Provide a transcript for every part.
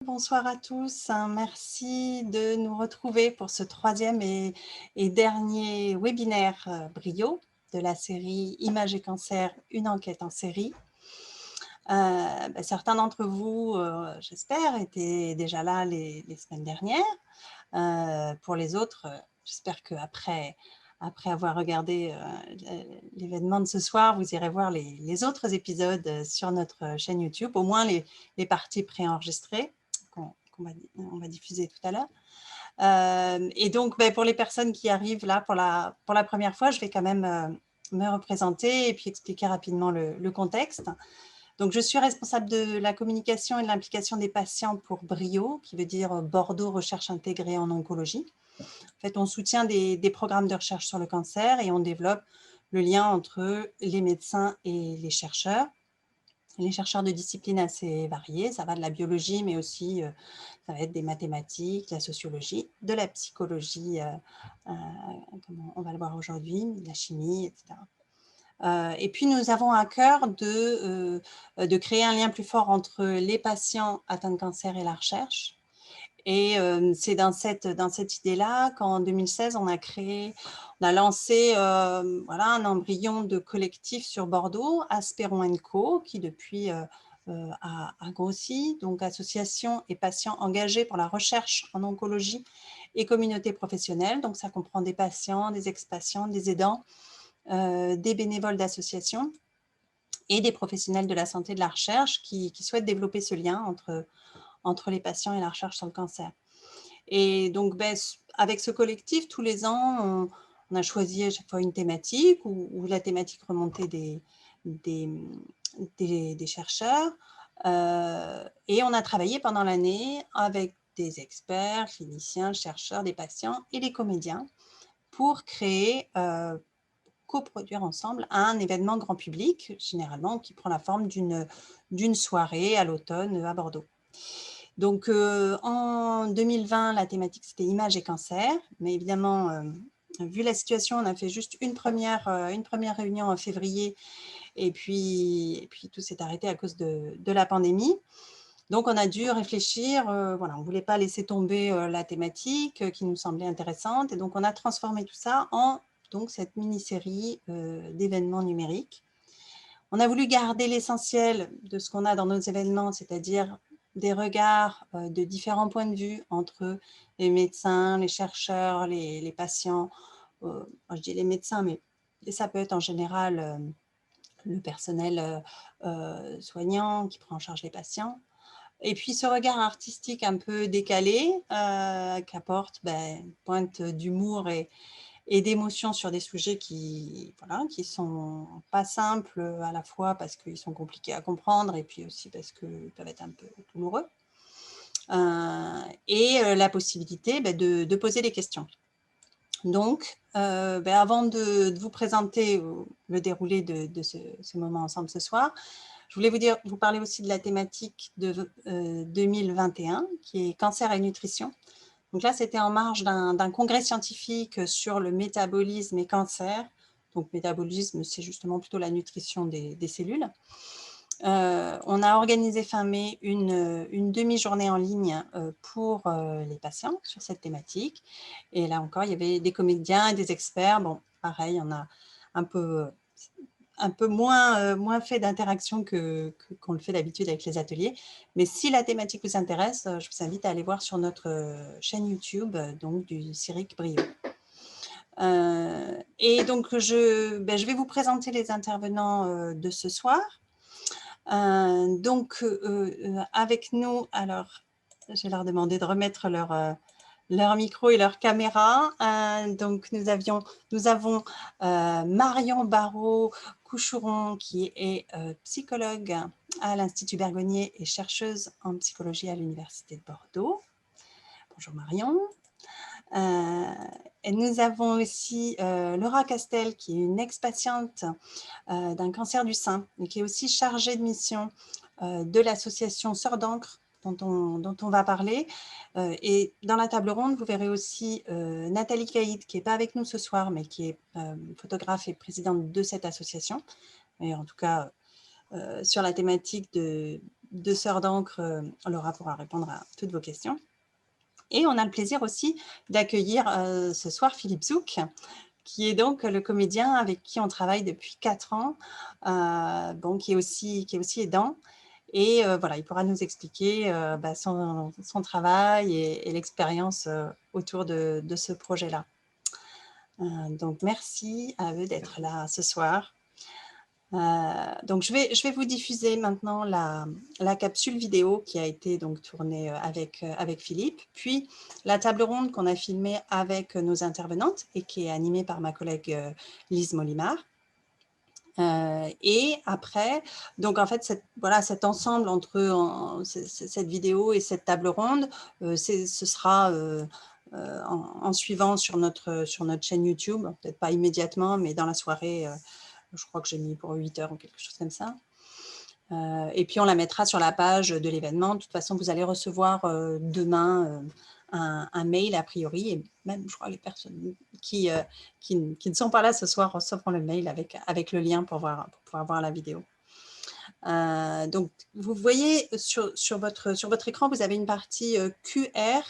Bonsoir à tous, merci de nous retrouver pour ce troisième et dernier webinaire Brio de la série Images et cancer, une enquête en série. Certains d'entre vous, j'espère, étaient déjà là les semaines dernières. Pour les autres, j'espère qu'après avoir regardé l'événement de ce soir, vous irez voir les autres épisodes sur notre chaîne YouTube, au moins les parties préenregistrées qu'on va diffuser tout à l'heure. Et donc, pour les personnes qui arrivent là pour la première fois, je vais quand même me représenter et puis expliquer rapidement le contexte. Donc, je suis responsable de la communication et de l'implication des patients pour BRIO, qui veut dire Bordeaux Recherche Intégrée en Oncologie. En fait, on soutient des programmes de recherche sur le cancer et on développe le lien entre les médecins et les chercheurs. Les chercheurs de disciplines assez variées, ça va de la biologie, mais aussi ça va être des mathématiques, de la sociologie, de la psychologie, comme on va le voir aujourd'hui, de la chimie, etc. Et puis, nous avons à cœur de créer un lien plus fort entre les patients atteints de cancer et la recherche. Et c'est dans cette idée-là qu'en 2016, on a lancé voilà, un embryon de collectif sur Bordeaux, Asperon & Co, qui depuis a grossi, donc association et patients engagés pour la recherche en oncologie et communauté professionnelle. Donc ça comprend des patients, des ex-patients, des aidants, des bénévoles d'associations et des professionnels de la santé et de la recherche qui souhaitent développer ce lien entre les patients et la recherche sur le cancer. Et donc, avec ce collectif, tous les ans, on a choisi à chaque fois une thématique où la thématique remontait des chercheurs. Et on a travaillé pendant l'année avec des experts, cliniciens, chercheurs, des patients et des comédiens pour créer, coproduire ensemble un événement grand public, généralement qui prend la forme d'une soirée à l'automne à Bordeaux. Donc, en 2020, la thématique, c'était images et cancer. Mais évidemment, vu la situation, on a fait juste une première réunion en février. Et puis tout s'est arrêté à cause de la pandémie. Donc, on a dû réfléchir. Voilà, on ne voulait pas laisser tomber la thématique qui nous semblait intéressante. Et donc, on a transformé tout ça en cette mini-série d'événements numériques. On a voulu garder l'essentiel de ce qu'on a dans nos événements, c'est-à-dire des regards de différents points de vue entre les médecins, les chercheurs, les patients. Moi, je dis les médecins, mais ça peut être en général le personnel soignant qui prend en charge les patients. Et puis ce regard artistique un peu décalé qui apporte une pointe d'humour et d'émotions sur des sujets qui sont pas simples à la fois parce qu'ils sont compliqués à comprendre et puis aussi parce qu'ils peuvent être un peu douloureux. Et la possibilité de poser des questions. Donc, avant de vous présenter le déroulé de ce moment ensemble ce soir, je voulais vous parler aussi de la thématique de 2021 qui est cancer et nutrition. Donc là, c'était en marge d'un congrès scientifique sur le métabolisme et cancer. Donc, métabolisme, c'est justement plutôt la nutrition des cellules. On a organisé fin mai une demi-journée en ligne pour les patients sur cette thématique. Et là encore, il y avait des comédiens et des experts. Bon, pareil, on a un peu moins fait d'interaction qu'on le fait d'habitude avec les ateliers. Mais si la thématique vous intéresse, je vous invite à aller voir sur notre chaîne YouTube donc du CIRIC Brio. Et donc, je vais vous présenter les intervenants de ce soir. Donc, avec nous, alors, je vais leur demander de remettre leur micro et leur caméra. Donc, nous avons Marion Barraud-Coucheron, qui est psychologue à l'Institut Bergonié et chercheuse en psychologie à l'Université de Bordeaux. Bonjour Marion. Et nous avons aussi Laura Castel, qui est une ex-patiente d'un cancer du sein, et qui est aussi chargée de mission de l'association Sœurs d'encre, dont on va parler. Et dans la table ronde, vous verrez aussi Nathalie Caïd, qui n'est pas avec nous ce soir, mais qui est photographe et présidente de cette association. Et en tout cas, sur la thématique de Sœurs d'encre, Laura pourra répondre à toutes vos questions. Et on a le plaisir aussi d'accueillir ce soir Philippe Zouk, qui est donc le comédien avec qui on travaille depuis 4 ans, bon, qui est aussi aidant. Et voilà, il pourra nous expliquer son travail et l'expérience autour de ce projet-là. Donc, merci à eux d'être là ce soir. Donc, je vais vous diffuser maintenant la capsule vidéo qui a été donc tournée avec Philippe, puis la table ronde qu'on a filmée avec nos intervenantes et qui est animée par ma collègue Lise Molimar. Et après, donc en fait, cet ensemble entre cette vidéo et cette table ronde, ce sera en suivant sur notre chaîne YouTube, peut-être pas immédiatement, mais dans la soirée, je crois que j'ai mis pour 8 heures ou quelque chose comme ça. Et puis, on la mettra sur la page de l'événement. De toute façon, vous allez recevoir demain un mail, a priori, et même, je crois, les personnes qui ne sont pas là ce soir recevront le mail avec le lien pour pouvoir voir la vidéo. Donc, vous voyez sur votre écran, vous avez une partie QR,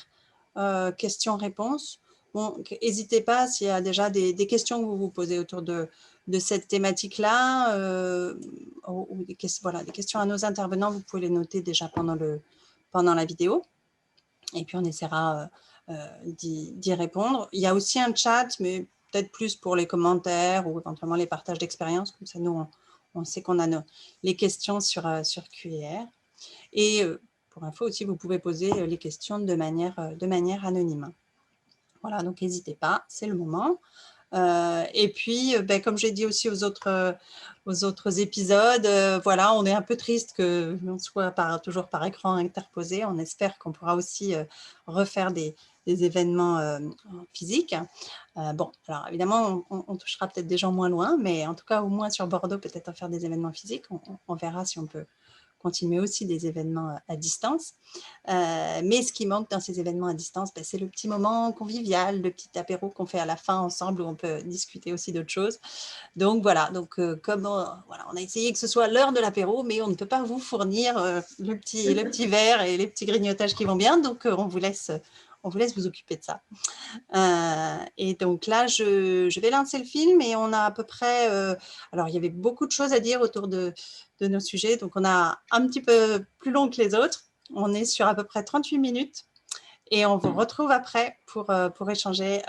questions-réponses. Bon, n'hésitez pas s'il y a déjà des questions que vous vous posez autour de cette thématique-là, ou des questions à nos intervenants, vous pouvez les noter déjà pendant la vidéo. Et puis, on essaiera d'y répondre. Il y a aussi un chat, mais peut-être plus pour les commentaires ou éventuellement les partages d'expériences. Comme ça, nous, on sait qu'on a les questions sur QR. Et pour info aussi, vous pouvez poser les questions de manière anonyme. Voilà, donc n'hésitez pas, c'est le moment. Et puis, comme j'ai dit aussi aux autres épisodes, voilà, on est un peu triste qu'on soit toujours par écran interposé. On espère qu'on pourra aussi refaire des événements physiques. Bon, alors évidemment, on touchera peut-être des gens moins loin, mais en tout cas, au moins sur Bordeaux, peut-être en faire des événements physiques. On verra si on peut continuer aussi des événements à distance. Mais ce qui manque dans ces événements à distance, c'est le petit moment convivial, le petit apéro qu'on fait à la fin ensemble où on peut discuter aussi d'autres choses. Donc voilà, voilà, on a essayé que ce soit l'heure de l'apéro, mais on ne peut pas vous fournir le petit verre et les petits grignotages qui vont bien, donc on vous laisse vous occuper de ça. Et donc là, je vais lancer le film et on a à peu près… alors, il y avait beaucoup de choses à dire autour de nos sujets. Donc, on a un petit peu plus long que les autres. On est sur à peu près 38 minutes et on vous retrouve après pour échanger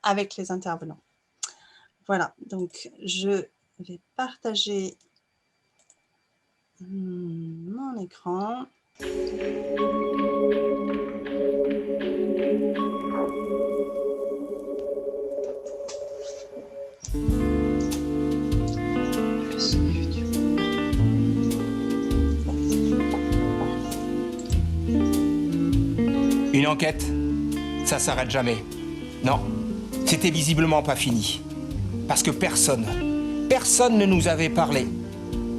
avec les intervenants. Voilà, donc je vais partager mon écran. Une enquête, ça s'arrête jamais. Non, c'était visiblement pas fini. Parce que personne ne nous avait parlé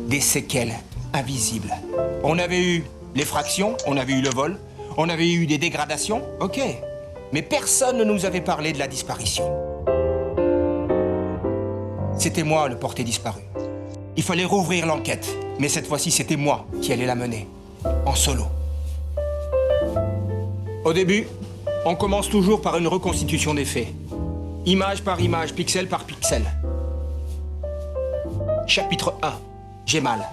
des séquelles invisibles. On avait eu l'effraction, on avait eu le vol, on avait eu des dégradations, ok. Mais personne ne nous avait parlé de la disparition. C'était moi le porté disparu. Il fallait rouvrir l'enquête, mais cette fois-ci, c'était moi qui allais la mener, en solo. Au début, on commence toujours par une reconstitution des faits. Image par image, pixel par pixel. Chapitre 1. J'ai mal.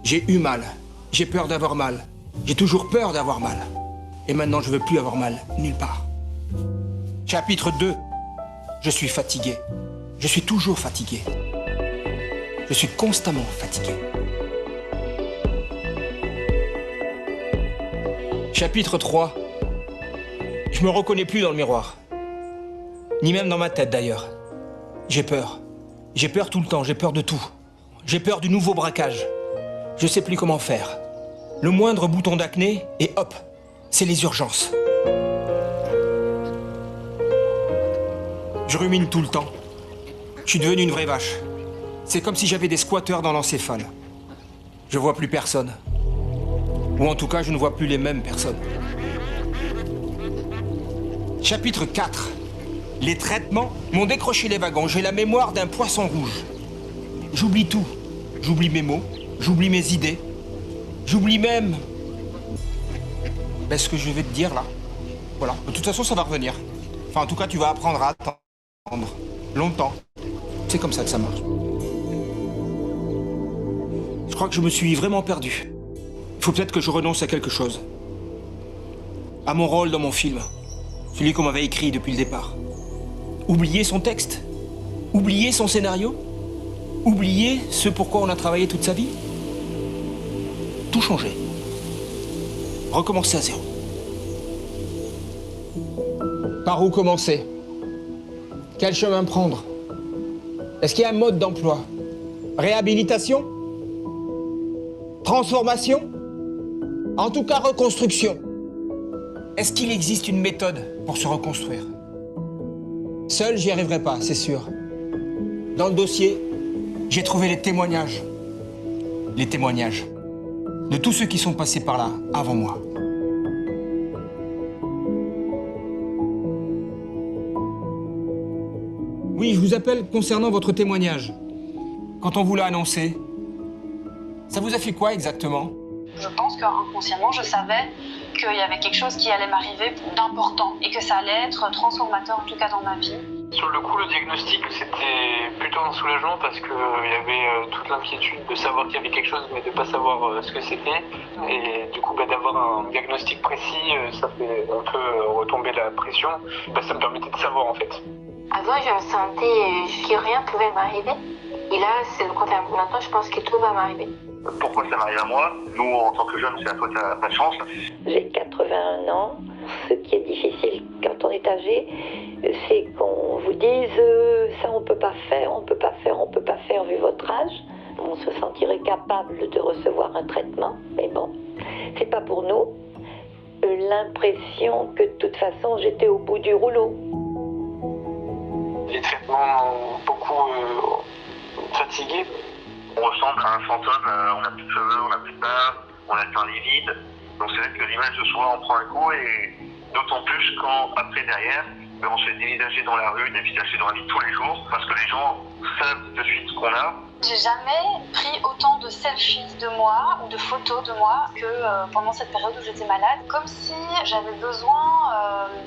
J'ai eu mal. J'ai peur d'avoir mal. J'ai toujours peur d'avoir mal. Et maintenant, je veux plus avoir mal, nulle part. Chapitre 2. Je suis fatigué. Je suis toujours fatigué. Je suis constamment fatigué. Chapitre 3. Je me reconnais plus dans le miroir. Ni même dans ma tête d'ailleurs. J'ai peur. J'ai peur tout le temps, j'ai peur de tout. J'ai peur du nouveau braquage. Je sais plus comment faire. Le moindre bouton d'acné et hop, c'est les urgences. Je rumine tout le temps. Je suis devenu une vraie vache. C'est comme si j'avais des squatteurs dans l'encéphale. Je vois plus personne. Ou en tout cas, je ne vois plus les mêmes personnes. Chapitre 4. Les traitements m'ont décroché les wagons. J'ai la mémoire d'un poisson rouge. J'oublie tout. J'oublie mes mots, j'oublie mes idées. J'oublie même ce que je vais te dire là. Voilà. De toute façon, ça va revenir. Enfin, en tout cas, tu vas apprendre à attendre longtemps. C'est comme ça que ça marche. Je crois que je me suis vraiment perdu. Il faut peut-être que je renonce à quelque chose. À mon rôle dans mon film. Celui qu'on m'avait écrit depuis le départ. Oublier son texte. Oublier son scénario. Oublier ce pourquoi on a travaillé toute sa vie. Tout changer. Recommencer à zéro. Par où commencer? Quel chemin prendre? Est-ce qu'il y a un mode d'emploi? Réhabilitation? Transformation? En tout cas, reconstruction. Est-ce qu'il existe une méthode pour se reconstruire? Seul, j'y arriverai pas, c'est sûr. Dans le dossier, j'ai trouvé les témoignages. Les témoignages de tous ceux qui sont passés par là avant moi. Oui, je vous appelle concernant votre témoignage. Quand on vous l'a annoncé, ça vous a fait quoi exactement? Je pense qu'inconsciemment, je savais qu'il y avait quelque chose qui allait m'arriver d'important et que ça allait être transformateur, en tout cas dans ma vie. Sur le coup, le diagnostic, c'était plutôt un soulagement parce qu'il y avait toute l'inquiétude de savoir qu'il y avait quelque chose mais de ne pas savoir ce que c'était. Et du coup, d'avoir un diagnostic précis, ça fait un peu retomber la pression. Ça me permettait de savoir en fait. Avant, je me sentais que rien ne pouvait m'arriver. Et là, c'est le contraire. Maintenant, je pense que tout va m'arriver. Pourquoi ça m'arrive à moi? Nous, en tant que jeunes, c'est à toi qui n'as pas de chance. J'ai 81 ans. Ce qui est difficile quand on est âgé, c'est qu'on vous dise ça on peut pas faire, on peut pas faire, on peut pas faire vu votre âge. On se sentirait capable de recevoir un traitement, mais bon, c'est pas pour nous. L'impression que de toute façon j'étais au bout du rouleau. Les traitements m'ont beaucoup fatigué. On ressemble à un fantôme, on n'a plus de cheveux, on n'a plus de barbe, on a le teint livide. Donc c'est vrai que l'image de soi en prend un coup et d'autant plus quand après derrière, on se fait dévisager dans la rue, dévisager dans la vie tous les jours parce que les gens savent de suite ce qu'on a. J'ai jamais pris autant de selfies de moi ou de photos de moi que pendant cette période où j'étais malade, comme si j'avais besoin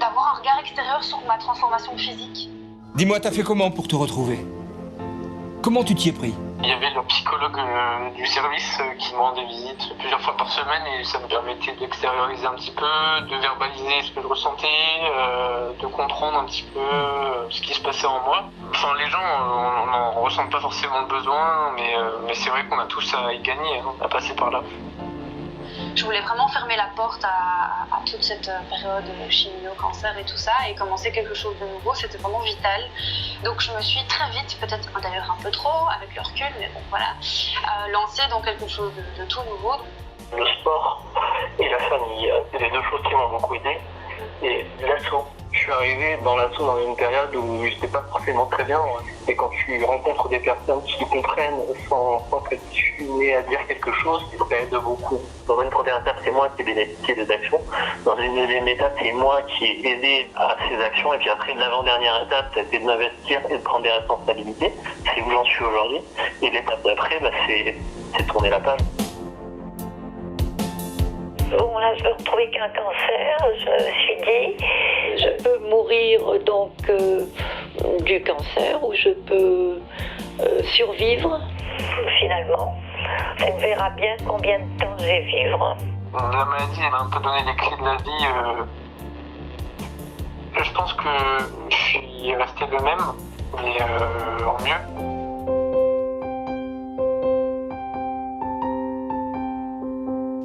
d'avoir un regard extérieur sur ma transformation physique. Dis-moi, t'as fait comment pour te retrouver? Comment tu t'y es pris? Il y avait le psychologue du service qui me rendait visite plusieurs fois par semaine et ça me permettait d'extérioriser un petit peu, de verbaliser ce que je ressentais, de comprendre un petit peu ce qui se passait en moi. Enfin, les gens n'en ressentent pas forcément le besoin, mais c'est vrai qu'on a tous à y gagner, à passer par là. Je voulais vraiment fermer la porte à toute cette période chimio, cancer et tout ça et commencer quelque chose de nouveau, c'était vraiment vital. Donc je me suis très vite, peut-être d'ailleurs un peu trop avec le recul, mais bon voilà, lancée dans quelque chose de tout nouveau. Le sport et la famille, c'est les deux choses qui m'ont beaucoup aidé. Et l'assaut. Je suis arrivé dans l'assaut dans une période où j'étais pas forcément très bien. Et quand tu rencontres des personnes qui comprennent sans que tu aies à dire quelque chose, ça aide beaucoup. Dans une première étape, c'est moi qui ai bénéficié des actions. Dans une deuxième étape, c'est moi qui ai aidé à ces actions. Et puis après, l'avant-dernière étape, c'était de m'investir et de prendre des responsabilités. C'est où j'en suis aujourd'hui. Et l'étape d'après, c'est de tourner la page. Bon, là, je me retrouvais qu'un cancer. Je me suis dit, je peux mourir donc du cancer ou je peux survivre. Finalement, on verra bien combien de temps je vais vivre. La maladie, elle m'a un peu donné les clés de la vie. Je pense que je suis resté le même, mais en mieux.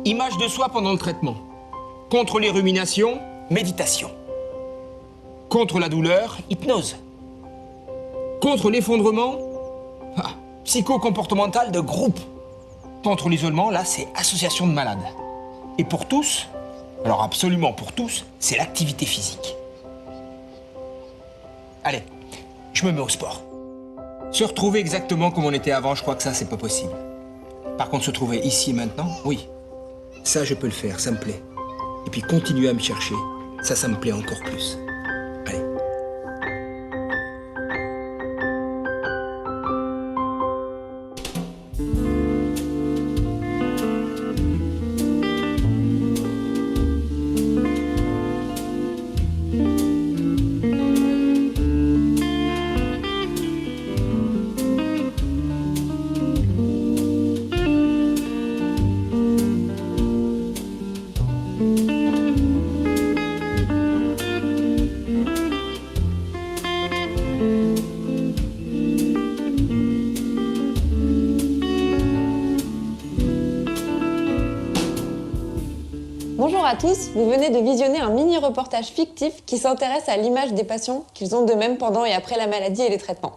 Image de soi pendant le traitement. Contre les ruminations, méditation. Contre la douleur, hypnose. Contre l'effondrement, psycho-comportemental de groupe. Contre l'isolement, là, c'est association de malades. Et pour tous, alors absolument pour tous, c'est l'activité physique. Allez, je me mets au sport. Se retrouver exactement comme on était avant, je crois que ça, c'est pas possible. Par contre, se trouver ici et maintenant, oui. Ça, je peux le faire, ça me plaît. Et puis continuer à me chercher, ça me plaît encore plus. Allez. à tous, vous venez de visionner un mini-reportage fictif qui s'intéresse à l'image des patients qu'ils ont d'eux-mêmes pendant et après la maladie et les traitements.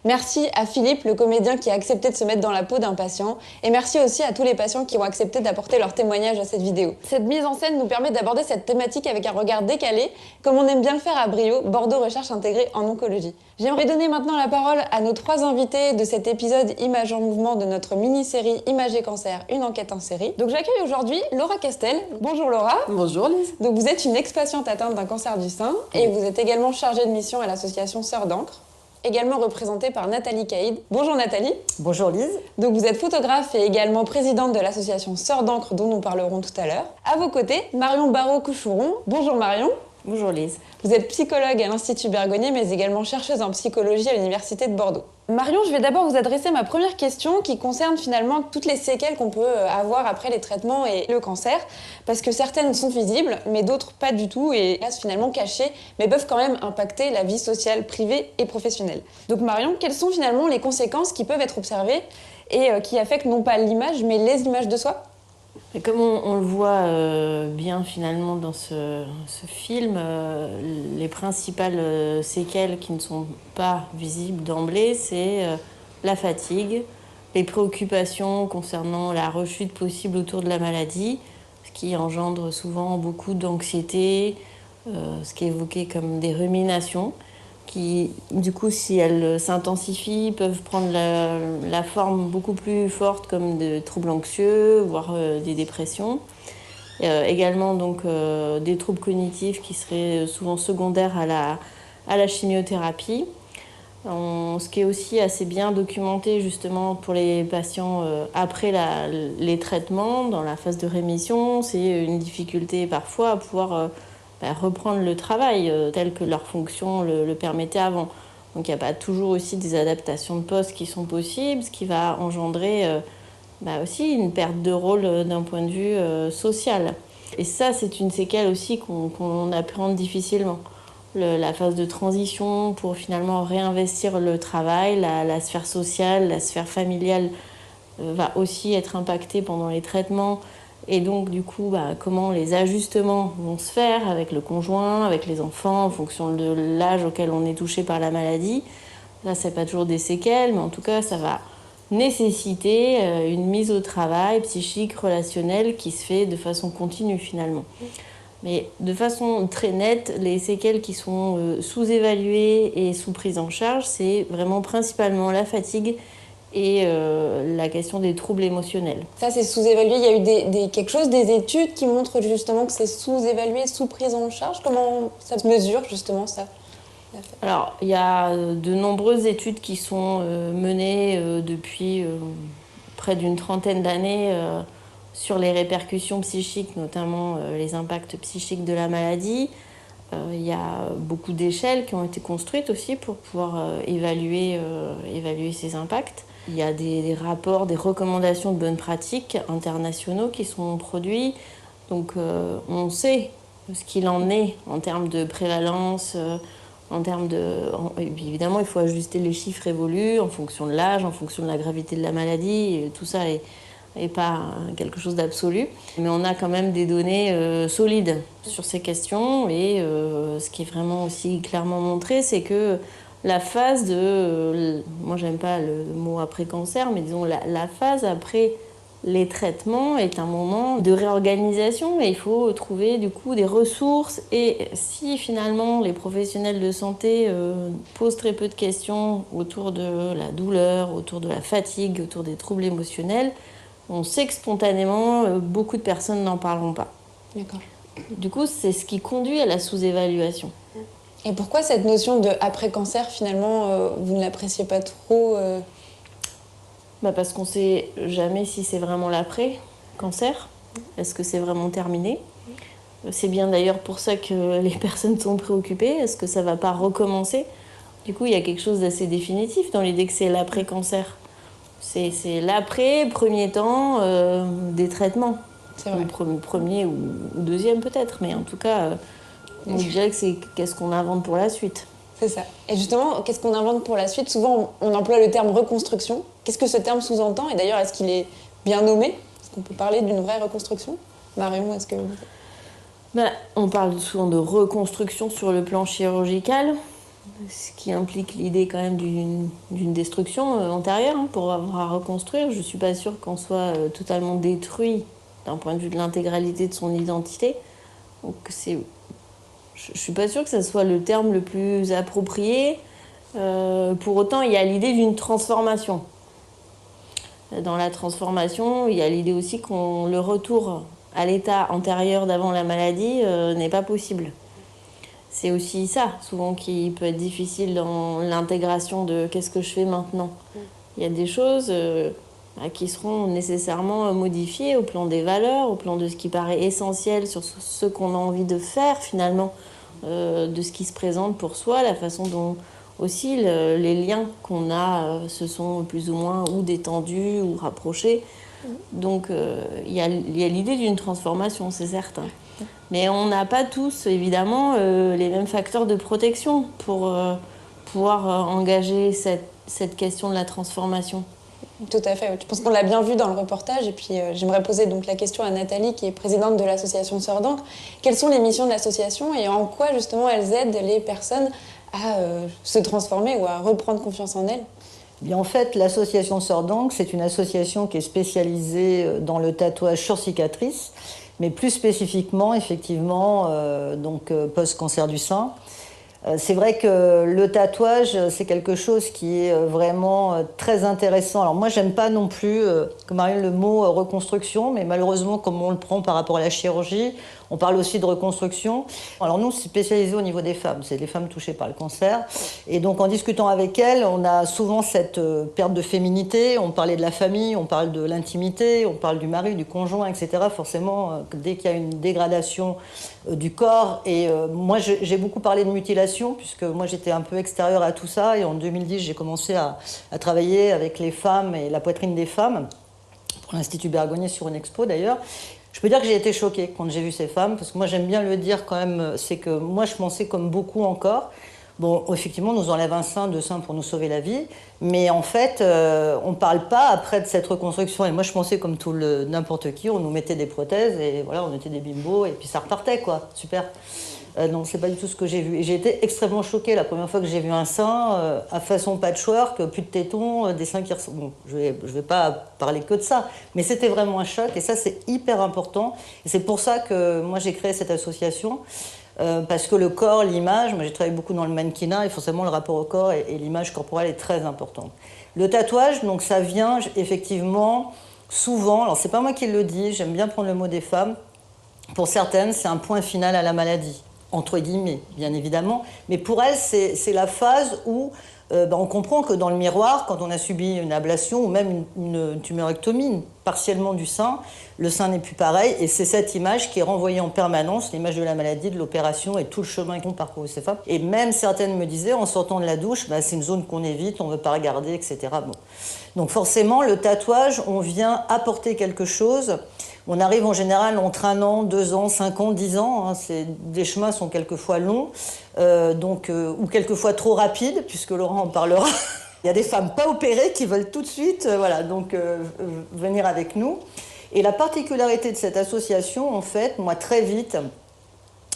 Merci à Philippe, le comédien qui a accepté de se mettre dans la peau d'un patient, et merci aussi à tous les patients qui ont accepté d'apporter leur témoignage à cette vidéo. Cette mise en scène nous permet d'aborder cette thématique avec un regard décalé, comme on aime bien le faire à Brio, Bordeaux Recherche Intégrée en oncologie. J'aimerais donner maintenant la parole à nos 3 invités de cet épisode Images en mouvement de notre mini-série Images et cancer, une enquête en série. Donc j'accueille aujourd'hui Laura Castel. Bonjour Laura. Bonjour Lise. Donc vous êtes une ex-patiente atteinte d'un cancer du sein, et vous êtes également chargée de mission à l'association Sœurs d'encre, également représentée par Nathalie Caïd. Bonjour Nathalie. Bonjour Lise. Donc vous êtes photographe et également présidente de l'association Sœurs d'encre dont nous parlerons tout à l'heure. À vos côtés, Marion Barraud-Couchouron. Bonjour Marion. Bonjour Lise. Vous êtes psychologue à l'Institut Bergonié, mais également chercheuse en psychologie à l'Université de Bordeaux. Marion, je vais d'abord vous adresser ma première question qui concerne finalement toutes les séquelles qu'on peut avoir après les traitements et le cancer, parce que certaines sont visibles, mais d'autres pas du tout et restent finalement cachées, mais peuvent quand même impacter la vie sociale, privée et professionnelle. Donc Marion, quelles sont finalement les conséquences qui peuvent être observées et qui affectent non pas l'image, mais les images de soi ? Et comme on le voit bien finalement dans ce film, les principales séquelles qui ne sont pas visibles d'emblée, c'est la fatigue, les préoccupations concernant la rechute possible autour de la maladie, ce qui engendre souvent beaucoup d'anxiété, ce qui est évoqué comme des ruminations, qui, du coup, si elles s'intensifient, peuvent prendre la forme beaucoup plus forte comme de troubles anxieux, voire des dépressions. Également, donc, des troubles cognitifs qui seraient souvent secondaires à la chimiothérapie. Ce qui est aussi assez bien documenté, justement, pour les patients après les traitements, dans la phase de rémission, c'est une difficulté parfois à pouvoir reprendre le travail tel que leur fonction le permettait avant. Donc il n'y a pas toujours aussi des adaptations de poste qui sont possibles, ce qui va engendrer aussi une perte de rôle d'un point de vue social. Et ça, c'est une séquelle aussi qu'on appréhende difficilement. La phase de transition pour finalement réinvestir le travail, la sphère sociale, la sphère familiale va aussi être impactée pendant les traitements. Et donc, du coup, comment les ajustements vont se faire avec le conjoint, avec les enfants, en fonction de l'âge auquel on est touché par la maladie. Là, c'est pas toujours des séquelles, mais en tout cas, ça va nécessiter une mise au travail psychique, relationnelle, qui se fait de façon continue, finalement. Mais de façon très nette, les séquelles qui sont sous-évaluées et sous-prises en charge, c'est vraiment principalement la fatigue et la question des troubles émotionnels. Ça, c'est sous-évalué. Il y a eu quelque chose, des études qui montrent justement que c'est sous-évalué, sous-prise en charge. Comment ça se mesure justement ça ? Alors, il y a de nombreuses études qui sont menées depuis près d'une trentaine d'années sur les répercussions psychiques, notamment les impacts psychiques de la maladie. Il y a beaucoup d'échelles qui ont été construites aussi pour pouvoir évaluer ces impacts. Il y a des rapports, des recommandations de bonnes pratiques internationaux qui sont produits. Donc on sait ce qu'il en est en termes de prévalence, évidemment, il faut ajuster les chiffres évoluent en fonction de l'âge, en fonction de la gravité de la maladie. Et tout ça est pas quelque chose d'absolu. Mais on a quand même des données solides sur ces questions. Et ce qui est vraiment aussi clairement montré, c'est que la phase moi j'aime pas le mot après-cancer, mais disons la phase après les traitements est un moment de réorganisation et il faut trouver du coup des ressources. Et si finalement les professionnels de santé posent très peu de questions autour de la douleur, autour de la fatigue, autour des troubles émotionnels, on sait que spontanément beaucoup de personnes n'en parleront pas. D'accord. Du coup, c'est ce qui conduit à la sous-évaluation. Et pourquoi cette notion de après-cancer, finalement, vous ne l'appréciez pas trop Parce qu'on ne sait jamais si c'est vraiment l'après-cancer. Est-ce que c'est vraiment terminé ? C'est bien d'ailleurs pour ça que les personnes sont préoccupées. Est-ce que ça ne va pas recommencer ? Du coup, il y a quelque chose d'assez définitif dans l'idée que c'est l'après-cancer. C'est l'après, premier temps des traitements. C'est vrai. Premier ou deuxième peut-être, mais en tout cas... on dirait que c'est qu'est-ce qu'on invente pour la suite. C'est ça. Et justement, qu'est-ce qu'on invente pour la suite ? Souvent, on emploie le terme reconstruction. Qu'est-ce que ce terme sous-entend ? Et d'ailleurs, est-ce qu'il est bien nommé ? Est-ce qu'on peut parler d'une vraie reconstruction ? Marion, est-ce que... On parle souvent de reconstruction sur le plan chirurgical, ce qui implique l'idée quand même d'une destruction antérieure pour avoir à reconstruire. Je ne suis pas sûre qu'on soit totalement détruit d'un point de vue de l'intégralité de son identité. Donc je ne suis pas sûre que ce soit le terme le plus approprié. Pour autant, il y a l'idée d'une transformation. Dans la transformation, il y a l'idée aussi qu'on le retour à l'état antérieur d'avant la maladie n'est pas possible. C'est aussi ça, souvent, qui peut être difficile dans l'intégration de qu'est-ce que je fais maintenant. Il y a des choses qui seront nécessairement modifiées au plan des valeurs, au plan de ce qui paraît essentiel sur ce qu'on a envie de faire finalement, de ce qui se présente pour soi, la façon dont aussi les liens qu'on a se sont plus ou moins ou détendus ou rapprochés. Donc il y a l'idée d'une transformation, c'est certain. Mais on n'a pas tous, évidemment, les mêmes facteurs de protection pour pouvoir engager cette question de la transformation. Tout à fait. Je pense qu'on l'a bien vu dans le reportage. Et puis, j'aimerais poser donc la question à Nathalie, qui est présidente de l'association Sœurs d'encre. Quelles sont les missions de l'association et en quoi, justement, elles aident les personnes à se transformer ou à reprendre confiance en elles? Bien, en fait, l'association Sœurs d'encre, c'est une association qui est spécialisée dans le tatouage sur cicatrice, mais plus spécifiquement, effectivement, post-cancer du sein. C'est vrai que le tatouage, c'est quelque chose qui est vraiment très intéressant. Alors moi, j'aime pas non plus, comme Marion, le mot reconstruction, mais malheureusement, comme on le prend par rapport à la chirurgie, on parle aussi de reconstruction. Alors nous, c'est spécialisé au niveau des femmes. C'est les femmes touchées par le cancer. Et donc, en discutant avec elles, on a souvent cette perte de féminité. On parlait de la famille, on parle de l'intimité, on parle du mari, du conjoint, etc. Forcément, dès qu'il y a une dégradation du corps. Et moi, j'ai beaucoup parlé de mutilation, puisque moi, j'étais un peu extérieure à tout ça. Et en 2010, j'ai commencé à travailler avec les femmes et la poitrine des femmes, pour l'Institut Bergonié sur une expo d'ailleurs. Je peux dire que j'ai été choquée quand j'ai vu ces femmes, parce que moi j'aime bien le dire quand même, c'est que moi je pensais comme beaucoup encore, bon effectivement on nous enlève un sein, 2 seins pour nous sauver la vie, mais en fait on ne parle pas après de cette reconstruction, et moi je pensais comme n'importe qui, on nous mettait des prothèses et voilà on était des bimbos et puis ça repartait quoi, super. Non, c'est pas du tout ce que j'ai vu. Et j'ai été extrêmement choquée la première fois que j'ai vu un sein à façon patchwork, plus de tétons, des seins qui ressemblent. Bon, je vais pas parler que de ça, mais c'était vraiment un choc et ça c'est hyper important. Et c'est pour ça que moi j'ai créé cette association parce que le corps, l'image, moi j'ai travaillé beaucoup dans le mannequinat et forcément le rapport au corps et l'image corporelle est très importante. Le tatouage, donc ça vient effectivement souvent. Alors c'est pas moi qui le dis, j'aime bien prendre le mot des femmes. Pour certaines, c'est un point final à la maladie. Entre guillemets, bien évidemment, mais pour elle, c'est la phase où on comprend que dans le miroir, quand on a subi une ablation ou même une tumorectomie partiellement du sein, le sein n'est plus pareil et c'est cette image qui est renvoyée en permanence, l'image de la maladie, de l'opération et tout le chemin qu'ont parcouru ces femmes. Et même certaines me disaient, en sortant de la douche, c'est une zone qu'on évite, on ne veut pas regarder, etc. Bon. Donc forcément, le tatouage, on vient apporter quelque chose. On arrive en général entre 1 an, 2 ans, 5 ans, 10 ans. Les chemins sont quelquefois longs, ou quelquefois trop rapides, puisque Laurent en parlera. Il y a des femmes pas opérées qui veulent tout de suite venir avec nous. Et la particularité de cette association, en fait, moi très vite,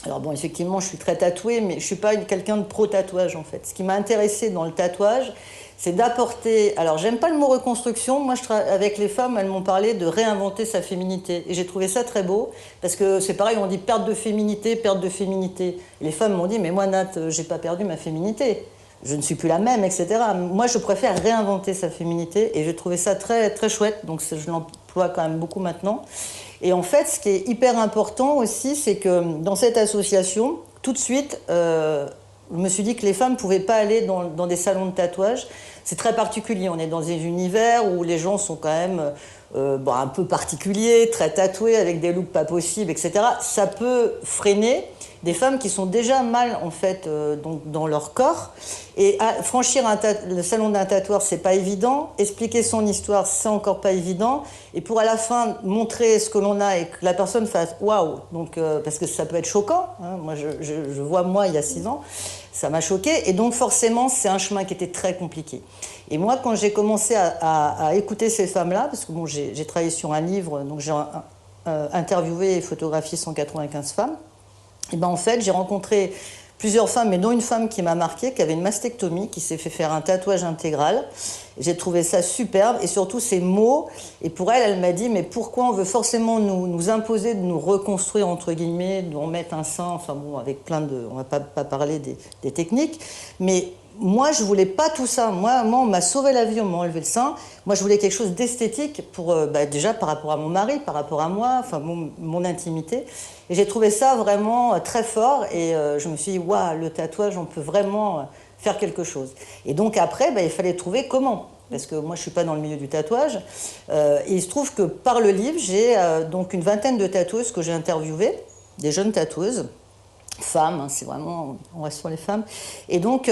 alors bon, effectivement, je suis très tatouée, mais je ne suis pas quelqu'un de pro-tatouage, en fait. Ce qui m'a intéressée dans le tatouage, c'est d'apporter... Alors, j'aime pas le mot reconstruction. Moi, avec les femmes, elles m'ont parlé de réinventer sa féminité. Et j'ai trouvé ça très beau, parce que c'est pareil, on dit perte de féminité, perte de féminité. Et les femmes m'ont dit, mais moi, Nat, j'ai pas perdu ma féminité. Je ne suis plus la même, etc. Moi, je préfère réinventer sa féminité. Et j'ai trouvé ça très, très chouette. Donc, je l'emploie quand même beaucoup maintenant. Et en fait, ce qui est hyper important aussi, c'est que dans cette association, tout de suite... je me suis dit que les femmes ne pouvaient pas aller dans des salons de tatouage. C'est très particulier. On est dans des univers où les gens sont quand même un peu particuliers, très tatoués, avec des looks pas possibles, etc. Ça peut freiner des femmes qui sont déjà mal en fait dans leur corps. Et franchir le salon d'un tatoueur, c'est pas évident. Expliquer son histoire, c'est encore pas évident. Et pour à la fin montrer ce que l'on a et que la personne fasse waouh, donc parce que ça peut être choquant. Hein. Moi, je vois moi il y a 6 ans, ça m'a choquée. Et donc forcément, c'est un chemin qui était très compliqué. Et moi, quand j'ai commencé à écouter ces femmes-là, parce que bon, j'ai travaillé sur un livre, donc j'ai interviewé et photographié 195 femmes. Et ben en fait, j'ai rencontré plusieurs femmes, mais dont une femme qui m'a marquée, qui avait une mastectomie, qui s'est fait faire un tatouage intégral. J'ai trouvé ça superbe, et surtout ces mots. Et pour elle, elle m'a dit, mais pourquoi on veut forcément nous imposer de nous reconstruire, entre guillemets, de nous remettre un sein, enfin bon, avec plein de... On ne va pas parler des techniques, mais... Moi, je voulais pas tout ça. Moi, on m'a sauvé la vie, on m'a enlevé le sein. Moi, je voulais quelque chose d'esthétique pour, déjà par rapport à mon mari, par rapport à moi, enfin mon intimité. Et j'ai trouvé ça vraiment très fort. Et je me suis dit, waouh, le tatouage, on peut vraiment faire quelque chose. Et donc après, il fallait trouver comment. Parce que moi, je suis pas dans le milieu du tatouage. Et il se trouve que par le livre, j'ai donc une vingtaine de tatoueuses que j'ai interviewées, des jeunes tatoueuses. Femmes, c'est vraiment, on reste sur les femmes. Et donc,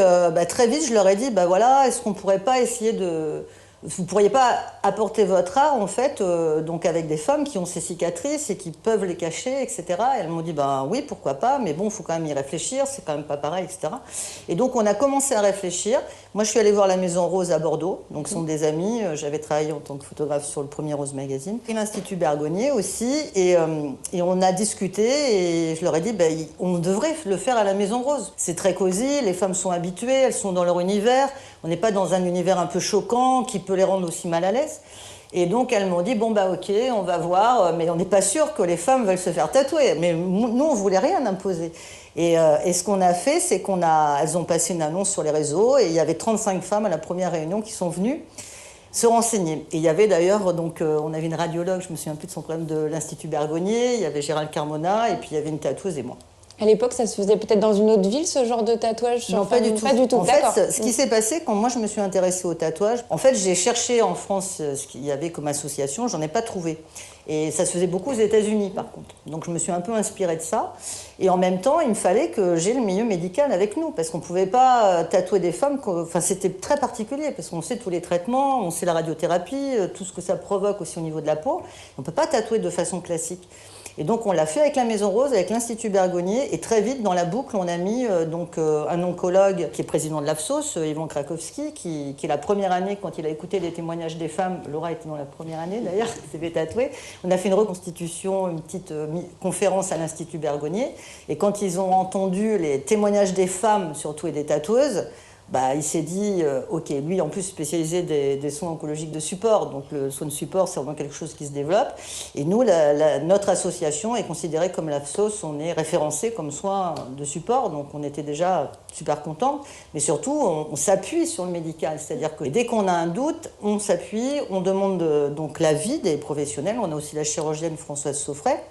très vite, je leur ai dit, voilà, est-ce qu'on pourrait pas essayer de... Vous pourriez pas apporter votre art, en fait, donc avec des femmes qui ont ces cicatrices et qui peuvent les cacher, etc. Et elles m'ont dit, oui, pourquoi pas, mais bon, il faut quand même y réfléchir, c'est quand même pas pareil, etc. Et donc, on a commencé à réfléchir. Moi, je suis allée voir la Maison Rose à Bordeaux, donc ce sont des amis. J'avais travaillé en tant que photographe sur le premier Rose Magazine. Et l'Institut Bergonié aussi. Et on a discuté et je leur ai dit, on devrait le faire à la Maison Rose. C'est très cosy, les femmes sont habituées, elles sont dans leur univers. On n'est pas dans un univers un peu choquant qui peut les rendre aussi mal à l'aise. Et donc, elles m'ont dit, ok, on va voir, mais on n'est pas sûr que les femmes veulent se faire tatouer. Mais nous, on ne voulait rien imposer. Et ce qu'on a fait, c'est elles ont passé une annonce sur les réseaux et il y avait 35 femmes à la première réunion qui sont venues se renseigner. Et il y avait d'ailleurs, on avait une radiologue, je me souviens plus de son problème, de l'Institut Bergonié, il y avait Gérald Carmona et puis il y avait une tatoueuse et moi. À l'époque, ça se faisait peut-être dans une autre ville, ce genre de tatouage sur Non, pas du tout. Pas du tout. En fait, ce qui s'est passé, quand moi je me suis intéressée au tatouage, en fait, j'ai cherché en France ce qu'il y avait comme association, j'en ai pas trouvé. Et ça se faisait beaucoup aux États-Unis, par contre. Donc je me suis un peu inspirée de ça. Et en même temps, il me fallait que j'ai le milieu médical avec nous, parce qu'on ne pouvait pas tatouer des femmes. Enfin, c'était très particulier, parce qu'on sait tous les traitements, on sait la radiothérapie, tout ce que ça provoque aussi au niveau de la peau. On ne peut pas tatouer de façon classique. Et donc on l'a fait avec la Maison Rose, avec l'Institut Bergonié, et très vite dans la boucle on a mis un oncologue qui est président de l'AFSOS, Yvan Krakowski, qui est la première année, quand il a écouté les témoignages des femmes, Laura était dans la première année d'ailleurs, s'est fait tatouer, on a fait une reconstitution, une petite conférence à l'Institut Bergonié, et quand ils ont entendu les témoignages des femmes surtout et des tatoueuses, il s'est dit, ok, lui en plus spécialisé des soins oncologiques de support, donc le soin de support c'est vraiment quelque chose qui se développe, et nous, notre association est considérée comme l'AFSOS, on est référencé comme soin de support, donc on était déjà super contents, mais surtout on s'appuie sur le médical, c'est-à-dire que dès qu'on a un doute, on s'appuie, on demande donc l'avis des professionnels, on a aussi la chirurgienne Françoise Sauffret,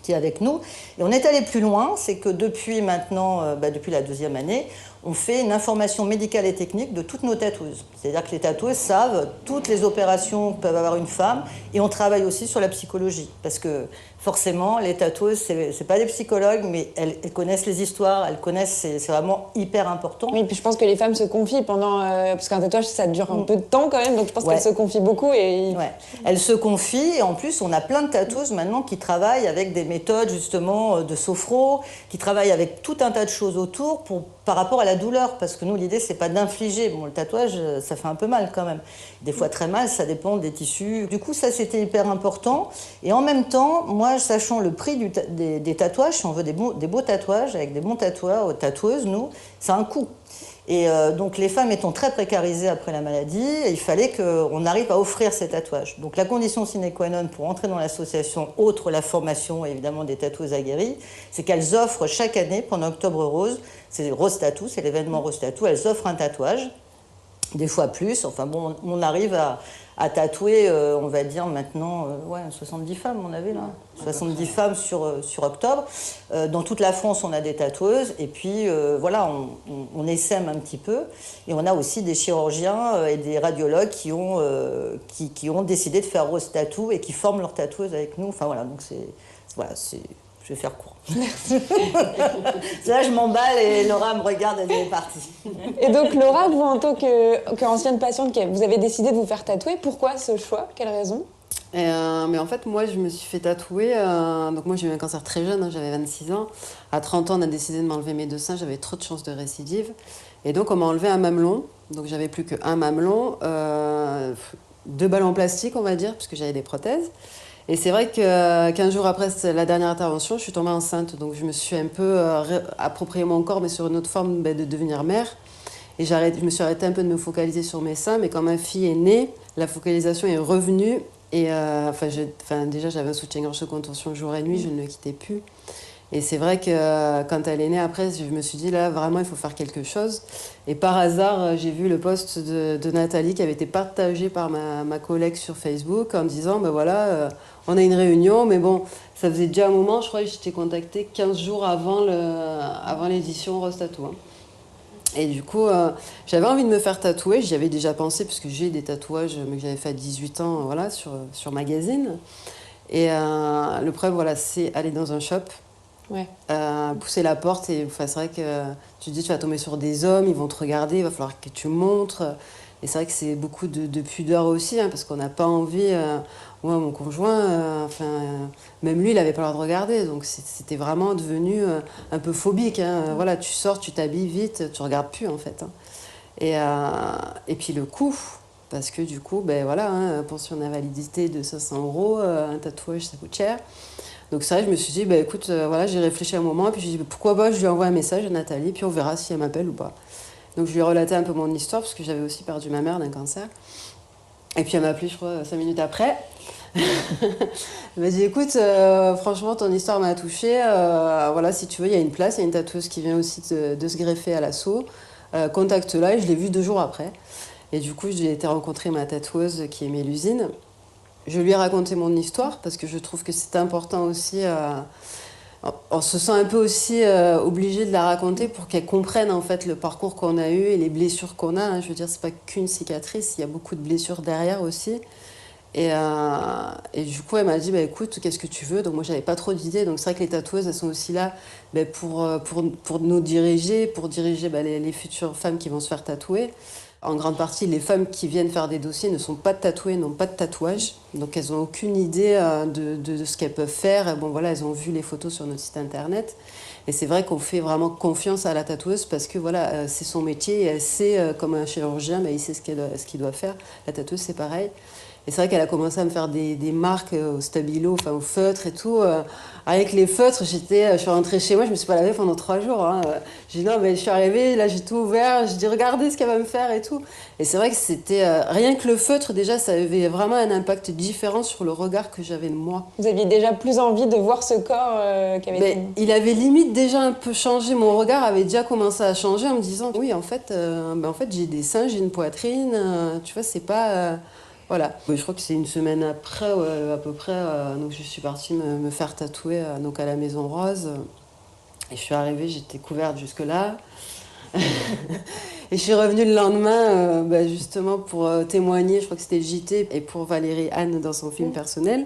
qui est avec nous, et on est allé plus loin, c'est que depuis maintenant, depuis la 2e année, on fait une information médicale et technique de toutes nos tatoueuses. C'est-à-dire que les tatoueuses savent toutes les opérations que peuvent avoir une femme, et on travaille aussi sur la psychologie, parce que forcément, les tatoueuses, c'est pas des psychologues, mais elles connaissent les histoires, elles connaissent, c'est vraiment hyper important. Oui, puis je pense que les femmes se confient pendant... parce qu'un tatouage, ça dure un peu de temps quand même, donc je pense qu'elles se confient beaucoup. Elles se confient, et en plus, on a plein de tatoueuses maintenant qui travaillent avec des méthodes justement de sophro, qui travaillent avec tout un tas de choses autour par rapport à la douleur, parce que nous, l'idée, c'est pas d'infliger. Bon, le tatouage, ça fait un peu mal quand même. Des fois très mal, ça dépend des tissus. Du coup, ça, c'était hyper important. Et en même temps, moi, sachant le prix des tatouages, si on veut des beaux tatouages, avec des bons tatoueurs, tatoueuses, nous, ça a un coût. Et donc les femmes étant très précarisées après la maladie, il fallait qu'on arrive à offrir ces tatouages. Donc la condition sine qua non pour entrer dans l'association, outre la formation évidemment des tatoueuses aguerries, c'est qu'elles offrent chaque année, pendant Octobre Rose, c'est Rose Tattoo, c'est l'événement Rose Tattoo, elles offrent un tatouage, des fois plus, enfin bon, on arrive à tatouer, on va dire maintenant, 70 femmes on avait là, 70 femmes sur octobre. Dans toute la France, on a des tatoueuses, et puis voilà, on essaime un petit peu. Et on a aussi des chirurgiens et des radiologues qui ont décidé de faire Rose Tattoo et qui forment leurs tatoueuses avec nous. Enfin voilà, donc je vais faire court. Là, je m'emballe et Laura me regarde, elle est partie. Et donc, Laura, vous, en tant qu'ancienne patiente, vous avez décidé de vous faire tatouer. Pourquoi ce choix? Quelle raison? Mais en fait, moi, je me suis fait tatouer. Donc, moi, j'ai eu un cancer très jeune, j'avais 26 ans. À 30 ans, on a décidé de m'enlever mes 2 seins. J'avais trop de chances de récidive. Et donc, on m'a enlevé un mamelon. Donc, j'avais plus qu'un mamelon. 2 balles en plastique, on va dire, puisque j'avais des prothèses. Et c'est vrai que 15 jours après la dernière intervention, je suis tombée enceinte. Donc je me suis un peu approprié mon corps, mais sur une autre forme de devenir mère. Et je me suis arrêtée un peu de me focaliser sur mes seins. Mais quand ma fille est née, la focalisation est revenue. Et déjà, j'avais un soutien-gorge de contention jour et nuit, je ne le quittais plus. Et c'est vrai que quand elle est née, après, je me suis dit, là, vraiment, il faut faire quelque chose. Et par hasard, j'ai vu le post de Nathalie qui avait été partagé par ma collègue sur Facebook en disant, ben voilà, on a une réunion, mais bon, ça faisait déjà un moment, je crois que j'étais contactée 15 jours avant l'édition Rose Tattoo. Hein. Et du coup, j'avais envie de me faire tatouer. J'y avais déjà pensé, parce que j'ai des tatouages que j'avais fait à 18 ans, voilà, sur magazine. Et le problème, voilà, c'est aller dans un shop. Ouais. Pousser la porte et c'est vrai que tu te dis tu vas tomber sur des hommes, ils vont te regarder, il va falloir que tu montres et c'est vrai que c'est beaucoup de pudeur aussi hein, parce qu'on n'a pas envie moi mon conjoint même lui il avait pas le droit de regarder donc c'était vraiment devenu un peu phobique hein. Voilà tu sors, tu t'habilles vite, tu regardes plus en fait hein. Et puis le coût parce que du coup ben voilà hein, pension d'invalidité de 500 €, un tatouage ça coûte cher. Donc ça, je me suis dit, bah, écoute, voilà, j'ai réfléchi un moment, et puis j'ai dit, pourquoi pas, je lui envoie un message à Nathalie, puis on verra si elle m'appelle ou pas. Donc je lui ai relaté un peu mon histoire, parce que j'avais aussi perdu ma mère d'un cancer. Et puis elle m'a appelé, je crois, 5 minutes après. Elle m'a dit, écoute, franchement, ton histoire m'a touchée. Voilà, si tu veux, il y a une place, il y a une tatoueuse qui vient aussi de se greffer à l'assaut. Contacte-la, et je l'ai vue 2 jours après. Et du coup, j'ai été rencontrer ma tatoueuse qui est Mélusine. Je lui ai raconté mon histoire parce que je trouve que c'est important aussi. On se sent un peu aussi obligé de la raconter pour qu'elle comprenne en fait le parcours qu'on a eu et les blessures qu'on a. Hein. Je veux dire, c'est pas qu'une cicatrice, il y a beaucoup de blessures derrière aussi. Et du coup, elle m'a dit, bah, écoute, qu'est-ce que tu veux? Donc moi, j'avais pas trop d'idées. Donc c'est vrai que les tatoueuses, elles sont aussi là pour nous diriger, pour diriger les futures femmes qui vont se faire tatouer. En grande partie, les femmes qui viennent faire des dossiers ne sont pas tatouées, n'ont pas de tatouage. Donc, elles n'ont aucune idée de ce qu'elles peuvent faire. Bon, voilà, elles ont vu les photos sur notre site internet. Et c'est vrai qu'on fait vraiment confiance à la tatoueuse parce que voilà, c'est son métier et elle sait, comme un chirurgien, il sait ce qu'il doit faire. La tatoueuse, c'est pareil. Et c'est vrai qu'elle a commencé à me faire des marques au stabilo, enfin au feutre et tout. Avec les feutres, je suis rentrée chez moi, je me suis pas lavée pendant 3 jours. Hein. J'ai dit non, mais je suis arrivée, là j'ai tout ouvert, j'ai dit regardez ce qu'elle va me faire et tout. Et c'est vrai que c'était rien que le feutre, déjà, ça avait vraiment un impact différent sur le regard que j'avais de moi. Vous aviez déjà plus envie de voir ce corps qui avait été... Il avait limite déjà un peu changé, mon regard avait déjà commencé à changer en me disant oui, en fait j'ai des seins, j'ai une poitrine, tu vois, c'est pas. Voilà. Je crois que c'est une semaine après, à peu près, donc je suis partie me faire tatouer donc à la Maison Rose. Et je suis arrivée, j'étais couverte jusque-là. Et je suis revenue le lendemain, justement, pour témoigner, je crois que c'était le JT, et pour Valérie Anne dans son film personnel.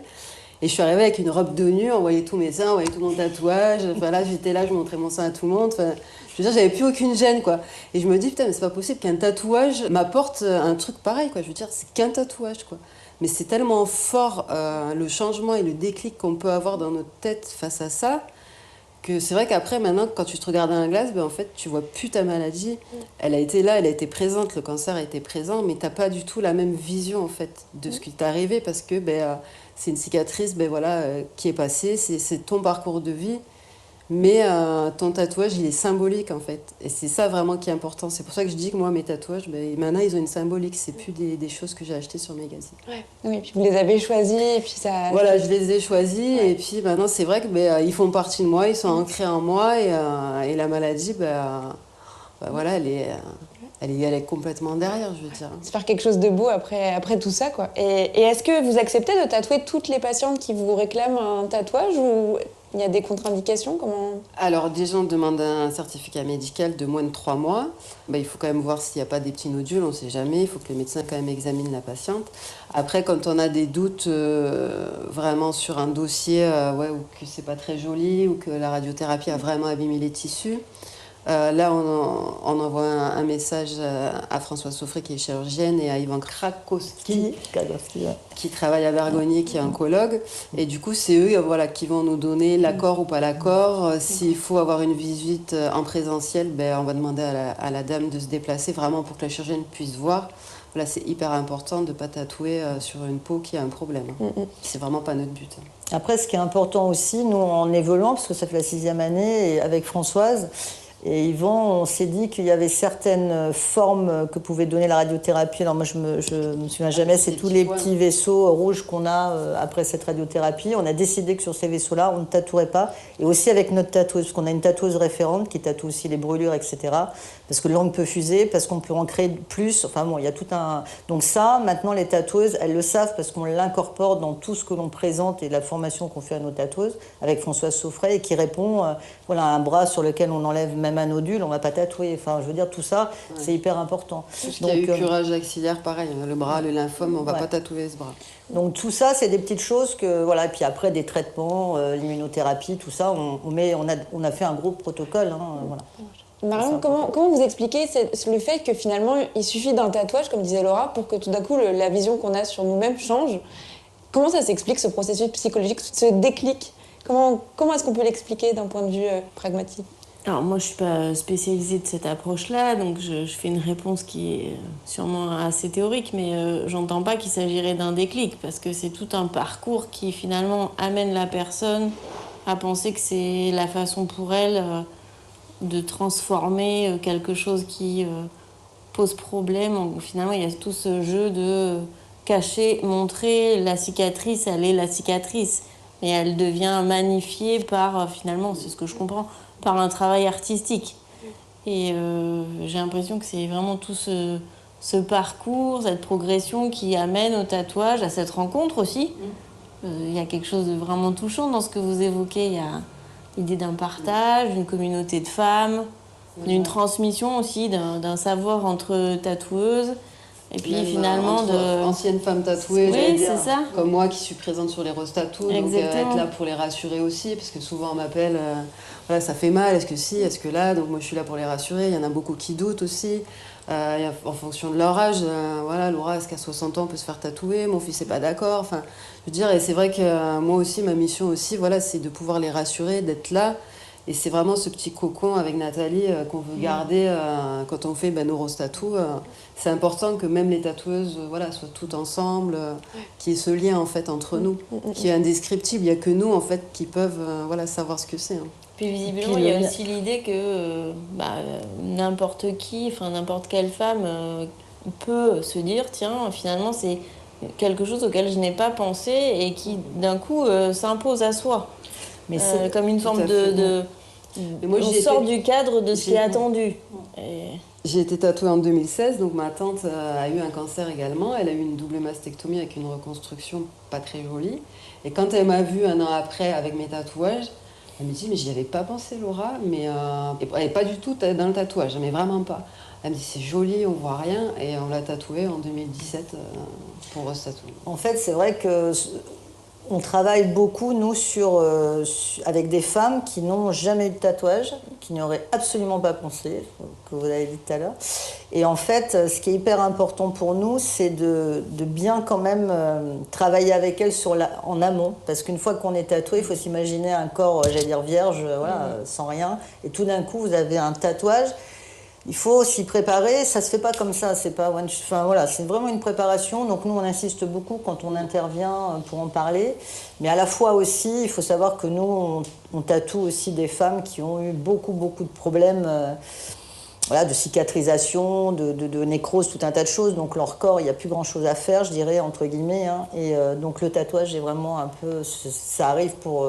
Et je suis arrivée avec une robe de nu, on voyait tous mes seins, on voyait tout mon tatouage. Voilà, j'étais là, je montrais mon sein à tout le monde. Enfin, je veux dire, j'avais plus aucune gêne, quoi. Et je me dis, putain, mais c'est pas possible qu'un tatouage m'apporte un truc pareil, quoi. Je veux dire, c'est qu'un tatouage, quoi. Mais c'est tellement fort, le changement et le déclic qu'on peut avoir dans notre tête face à ça, que c'est vrai qu'après, maintenant, quand tu te regardes dans la glace, en fait, tu vois plus ta maladie. Elle a été là, elle a été présente, le cancer a été présent, mais t'as pas du tout la même vision, en fait, de ce qui t'est arrivé, parce que, c'est une cicatrice, qui est passée, c'est ton parcours de vie, mais ton tatouage, il est symbolique, en fait. Et c'est ça vraiment qui est important. C'est pour ça que je dis que moi, mes tatouages, maintenant, ils ont une symbolique. C'est plus des choses que j'ai achetées sur magazine. Ouais. Oui, puis vous les avez choisis, et puis ça... Voilà, je les ai choisis, ouais. Et puis maintenant, c'est vrai que ils font partie de moi, ils sont ancrés en moi, et la maladie, voilà, elle est complètement derrière, je veux dire. C'est faire quelque chose de beau après tout ça, quoi. Et est-ce que vous acceptez de tatouer toutes les patientes qui vous réclament un tatouage ou il y a des contre-indications? Comment... Alors, déjà, on demande un certificat médical de moins de 3 mois. Il faut quand même voir s'il n'y a pas des petits nodules, on ne sait jamais. Il faut que le médecin quand même examine la patiente. Après, quand on a des doutes vraiment sur un dossier, ou que c'est pas très joli, ou que la radiothérapie a vraiment abîmé les tissus, là, on envoie un message à Françoise Soffré, qui est chirurgienne, et à Ivan Krakowski, qui travaille à Bergonier, qui est oncologue. Et du coup, c'est eux qui vont nous donner l'accord ou pas l'accord. S'il faut avoir une visite en présentiel, on va demander à la dame de se déplacer vraiment pour que la chirurgienne puisse voir. voilà, c'est hyper important de ne pas tatouer sur une peau qui a un problème. C'est vraiment pas notre but. Après, ce qui est important aussi, nous, en évoluant, parce que ça fait la 6e année, et avec Françoise et Yvan, on s'est dit qu'il y avait certaines formes que pouvait donner la radiothérapie. Alors moi, je me souviens jamais, c'est tous les petits vaisseaux rouges qu'on a après cette radiothérapie. On a décidé que sur ces vaisseaux-là, on ne tatouerait pas. Et aussi avec notre tatoueuse, parce qu'on a une tatoueuse référente qui tatoue aussi les brûlures, etc. Parce que l'ongle peut fuser, parce qu'on peut en créer plus. Enfin bon, il y a tout un... Donc ça, maintenant, les tatoueuses, elles le savent parce qu'on l'incorpore dans tout ce que l'on présente et la formation qu'on fait à nos tatoueuses, avec Françoise Sauffret, et qui répond, voilà, un bras sur lequel on enlève même un nodule, on ne va pas tatouer. Enfin, je veux dire, tout ça, c'est hyper important. Tout ce qui a eu curage axillaire, pareil, le bras, le lymphome, on ne va pas tatouer ce bras. Donc tout ça, c'est des petites choses que, voilà, et puis après des traitements, l'immunothérapie, tout ça, on a fait un gros protocole. Voilà. Marion, comment vous expliquez le fait que finalement, il suffit d'un tatouage, comme disait Laura, pour que tout d'un coup, la vision qu'on a sur nous-mêmes change? Comment ça s'explique, ce processus psychologique, ce déclic? Comment est-ce qu'on peut l'expliquer d'un point de vue pragmatique? Alors moi, je ne suis pas spécialisée de cette approche-là, donc je fais une réponse qui est sûrement assez théorique, mais j'entends pas qu'il s'agirait d'un déclic, parce que c'est tout un parcours qui finalement amène la personne à penser que c'est la façon pour elle de transformer quelque chose qui pose problème. Finalement, il y a tout ce jeu de cacher, montrer la cicatrice, elle est la cicatrice, et elle devient magnifiée par, finalement, c'est ce que je comprends, par un travail artistique. Et j'ai l'impression que c'est vraiment tout ce parcours, cette progression qui amène au tatouage, à cette rencontre aussi. Il y a quelque chose de vraiment touchant dans ce que vous évoquez. Il y a l'idée d'un partage, d'une communauté de femmes, d'une transmission aussi, d'un savoir entre tatoueuses. Et puis même, finalement anciennes femmes tatouées, oui, c'est ça. Comme moi qui suis présente sur les Rose Tattoo, donc être là pour les rassurer aussi, parce que souvent on m'appelle, voilà, ça fait mal, est-ce que si, est-ce que là, donc moi je suis là pour les rassurer. Il y en a beaucoup qui doutent aussi, en fonction de leur âge. Voilà, Laura, est-ce qu'à 60 ans on peut se faire tatouer? Mon fils n'est pas d'accord. Enfin, je veux dire, et c'est vrai que moi aussi, ma mission aussi, voilà, c'est de pouvoir les rassurer, d'être là. Et c'est vraiment ce petit cocon avec Nathalie qu'on veut garder quand on fait nos Rose Tattoo. C'est important que même les tatoueuses voilà, soient toutes ensemble, qu'il y ait ce lien en fait, entre nous, qui est indescriptible. Il n'y a que nous en fait, qui peuvent voilà, savoir ce que c'est. Puis visiblement, il y a aussi l'idée que n'importe qui, enfin n'importe quelle femme peut se dire, tiens, finalement c'est quelque chose auquel je n'ai pas pensé et qui d'un coup s'impose à soi. Mais c'est comme une forme moi, on sort du cadre de ce qui est attendu. J'ai été tatouée en 2016, donc ma tante a eu un cancer également. Elle a eu une double mastectomie avec une reconstruction pas très jolie. Et quand elle m'a vue un an après avec mes tatouages, elle me dit, mais j'y avais pas pensé, Laura, mais elle n'est pas du tout dans le tatouage, mais vraiment pas. Elle me dit, c'est joli, on voit rien, et on l'a tatouée en 2017 pour Rose Tattoo. En fait, c'est vrai que on travaille beaucoup, nous, avec des femmes qui n'ont jamais eu de tatouage, qui n'y auraient absolument pas pensé, que vous avez dit tout à l'heure. Et en fait, ce qui est hyper important pour nous, c'est de bien quand même travailler avec elles en amont. Parce qu'une fois qu'on est tatoué, il faut s'imaginer un corps, j'allais dire vierge, voilà, sans rien. Et tout d'un coup, vous avez un tatouage. Il faut s'y préparer, ça se fait pas comme ça, c'est pas enfin voilà, c'est vraiment une préparation. Donc nous on insiste beaucoup quand on intervient pour en parler, mais à la fois aussi, il faut savoir que nous on tatoue aussi des femmes qui ont eu beaucoup de problèmes voilà, de cicatrisation, de nécrose, tout un tas de choses. Donc leur corps, il n'y a plus grand chose à faire, je dirais entre guillemets, hein. Et donc le tatouage est vraiment un peu, ça arrive pour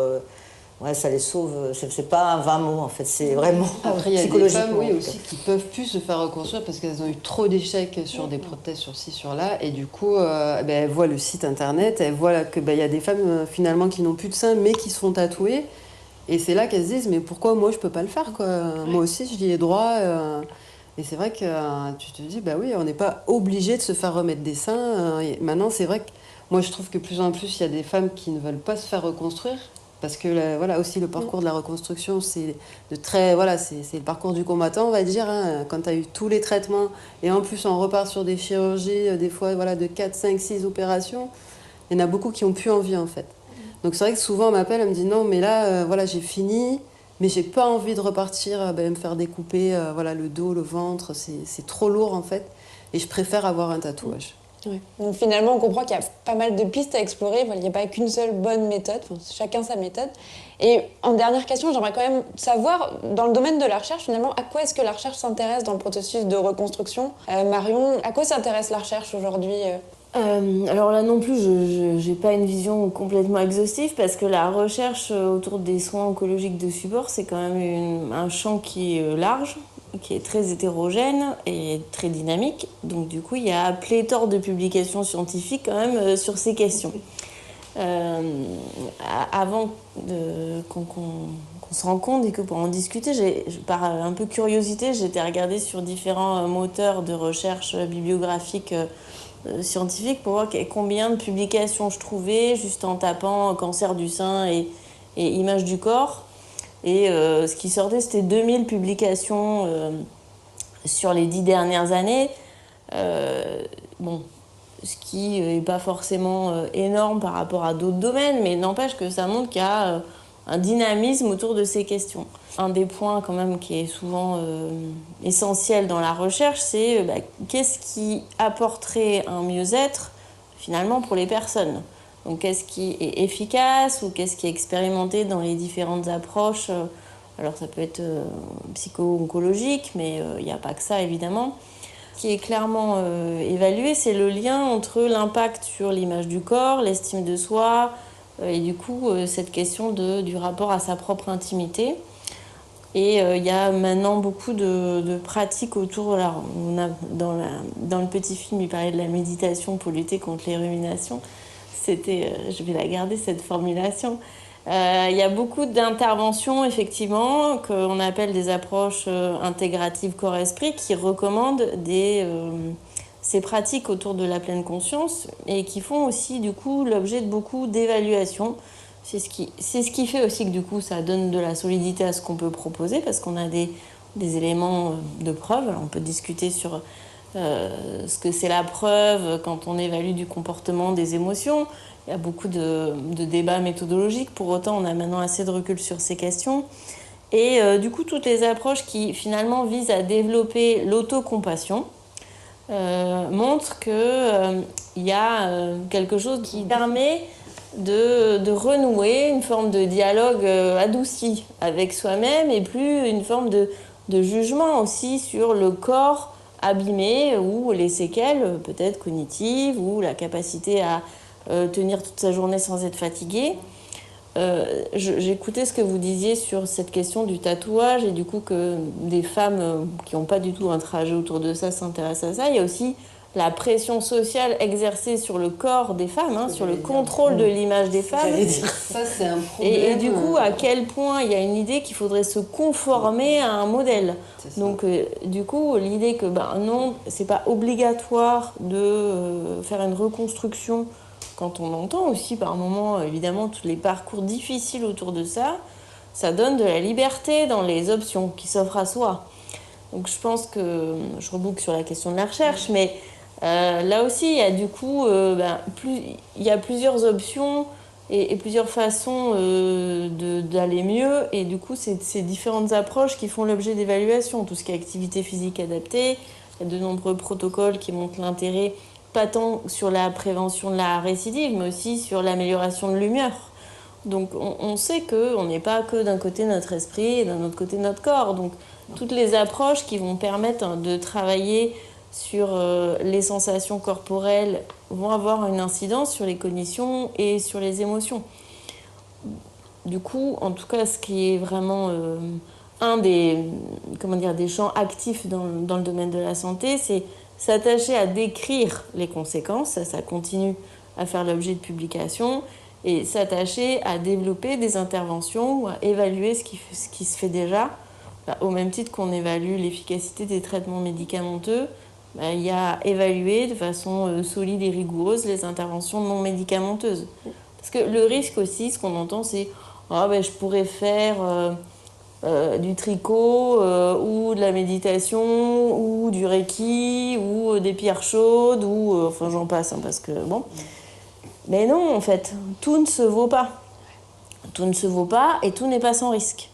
ouais, ça les sauve. C'est pas un vain mot, en fait. C'est vraiment après, il y a des femmes aussi qui peuvent plus se faire reconstruire parce qu'elles ont eu trop d'échecs sur des prothèses sur ci, sur là. Et du coup, elles voient le site internet, elles voient que y a des femmes finalement qui n'ont plus de seins mais qui se font tatouer. Et c'est là qu'elles se disent, mais pourquoi moi je peux pas le faire, quoi. Moi aussi, je y ai droit. Et c'est vrai que tu te dis, bah oui, on n'est pas obligé de se faire remettre des seins. Maintenant, c'est vrai que moi, je trouve que plus en plus, il y a des femmes qui ne veulent pas se faire reconstruire. Parce que voilà, aussi le parcours de la reconstruction, c'est le parcours du combattant, on va dire. Hein, quand tu as eu tous les traitements et en plus on repart sur des chirurgies, des fois voilà, de 4, 5, 6 opérations, il y en a beaucoup qui n'ont plus envie en fait. Donc c'est vrai que souvent on m'appelle, elle me dit non mais là voilà, j'ai fini, mais j'ai pas envie de repartir me faire découper voilà, le dos, le ventre, c'est trop lourd en fait. et je préfère avoir un tatouage. Ouais. Donc finalement, on comprend qu'il y a pas mal de pistes à explorer. Il n'y a pas qu'une seule bonne méthode, chacun sa méthode. Et en dernière question, j'aimerais quand même savoir, dans le domaine de la recherche, finalement, à quoi est-ce que la recherche s'intéresse dans le processus de reconstruction ? Marion, à quoi s'intéresse la recherche aujourd'hui ? Alors là non plus, je n'ai pas une vision complètement exhaustive parce que la recherche autour des soins oncologiques de support, c'est quand même un champ qui est large, qui est très hétérogène et très dynamique. Donc du coup, il y a pléthore de publications scientifiques quand même sur ces questions. Avant qu'on se rencontre et que pour en discuter, par un peu curiosité, j'étais regardée sur différents moteurs de recherche bibliographique scientifique pour voir combien de publications je trouvais juste en tapant cancer du sein et images du corps. Et ce qui sortait, c'était 2000 publications sur les 10 dernières années. Ce qui n'est pas forcément énorme par rapport à d'autres domaines, mais n'empêche que ça montre qu'il y a un dynamisme autour de ces questions. Un des points quand même qui est souvent essentiel dans la recherche, c'est qu'est-ce qui apporterait un mieux-être finalement pour les personnes. Donc qu'est-ce qui est efficace ou qu'est-ce qui est expérimenté dans les différentes approches. Alors ça peut être psycho-oncologique, mais il n'y a pas que ça évidemment. Ce qui est clairement évalué, c'est le lien entre l'impact sur l'image du corps, l'estime de soi, et du coup cette question du rapport à sa propre intimité. Et il y a maintenant beaucoup de pratiques autour. Alors, on a, dans le petit film, il parlait de la méditation pour lutter contre les ruminations. Je vais la garder cette formulation. Il y a beaucoup d'interventions, effectivement, qu'on appelle des approches intégratives corps-esprit, qui recommandent ces pratiques autour de la pleine conscience et qui font aussi, du coup, l'objet de beaucoup d'évaluations. C'est ce qui fait aussi que, du coup, ça donne de la solidité à ce qu'on peut proposer, parce qu'on a des éléments de preuve. Alors, on peut discuter sur ce que c'est la preuve quand on évalue du comportement, des émotions. Il y a beaucoup de débats méthodologiques. Pour autant, on a maintenant assez de recul sur ces questions. Et du coup, toutes les approches qui, finalement, visent à développer l'autocompassion montrent qu'il y a quelque chose qui permet de renouer une forme de dialogue adouci avec soi-même et plus une forme de jugement aussi sur le corps abîmé ou les séquelles peut-être cognitives ou la capacité à tenir toute sa journée sans être fatigué. J'écoutais ce que vous disiez sur cette question du tatouage et du coup que des femmes qui n'ont pas du tout un trajet autour de ça s'intéressent à ça. Il y a aussi la pression sociale exercée sur le corps des femmes, sur le contrôle de l'image des femmes. J'allais dire ça, c'est un problème. Et du coup, à quel point il y a une idée qu'il faudrait se conformer à un modèle. Donc, du coup, l'idée que non, c'est pas obligatoire de faire une reconstruction quand on entend aussi par moments, évidemment, tous les parcours difficiles autour de ça, ça donne de la liberté dans les options qui s'offrent à soi. Donc, je pense que je reboucle sur la question de la recherche, mais là aussi, il y a du coup, il y a plusieurs options et plusieurs façons d'aller mieux. Et du coup, c'est ces différentes approches qui font l'objet d'évaluation. Tout ce qui est activité physique adaptée, il y a de nombreux protocoles qui montrent l'intérêt, pas tant sur la prévention de la récidive, mais aussi sur l'amélioration de l'humeur. Donc, on sait qu'on n'est pas que d'un côté notre esprit et d'un autre côté notre corps. Donc, toutes les approches qui vont permettre de travailler sur les sensations corporelles vont avoir une incidence sur les cognitions et sur les émotions. Du coup, en tout cas, ce qui est vraiment un des champs actifs dans le domaine de la santé, c'est s'attacher à décrire les conséquences, ça continue à faire l'objet de publications, et s'attacher à développer des interventions ou à évaluer ce qui se fait déjà. Au même titre qu'on évalue l'efficacité des traitements médicamenteux, il y a évaluer de façon solide et rigoureuse les interventions non médicamenteuses. Parce que le risque aussi, ce qu'on entend, c'est je pourrais faire du tricot ou de la méditation ou du reiki ou des pierres chaudes ou j'en passe parce que bon. Mais non, en fait, tout ne se vaut pas. Tout ne se vaut pas et tout n'est pas sans risque.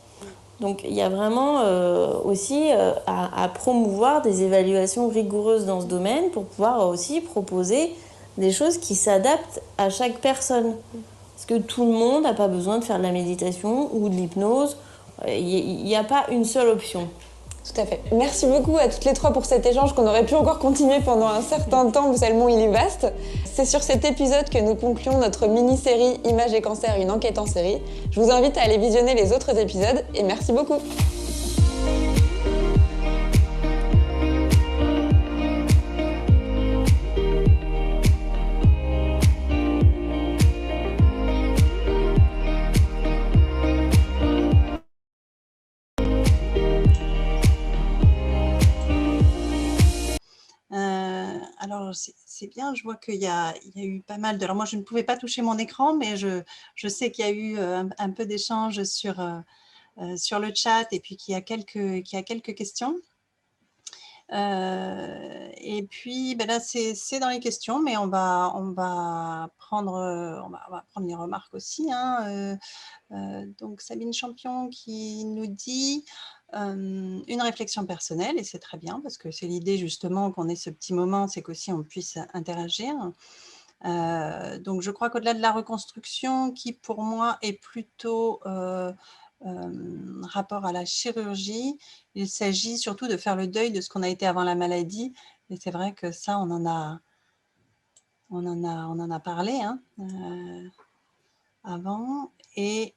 Donc il y a vraiment aussi à promouvoir des évaluations rigoureuses dans ce domaine pour pouvoir aussi proposer des choses qui s'adaptent à chaque personne. Parce que tout le monde n'a pas besoin de faire de la méditation ou de l'hypnose. Il n'y a pas une seule option. Tout à fait. Merci beaucoup à toutes les trois pour cet échange qu'on aurait pu encore continuer pendant un certain temps, tellement il est vaste. C'est sur cet épisode que nous concluons notre mini-série Images et cancer, une enquête en série. Je vous invite à aller visionner les autres épisodes et merci beaucoup. Alors, c'est bien, je vois qu'il y a eu pas mal de... Alors moi, je ne pouvais pas toucher mon écran, mais je sais qu'il y a eu un peu d'échanges sur le chat et puis qu'il y a quelques questions. Et puis, ben là, c'est dans les questions, mais on va prendre les remarques aussi. Hein. Donc, Sabine Champion qui nous dit une réflexion personnelle, et c'est très bien, parce que c'est l'idée justement qu'on ait ce petit moment, c'est qu'aussi on puisse interagir. Donc, je crois qu'au-delà de la reconstruction, qui pour moi est plutôt rapport à la chirurgie, il s'agit surtout de faire le deuil de ce qu'on a été avant la maladie, et c'est vrai que ça, on en a parlé hein, avant, et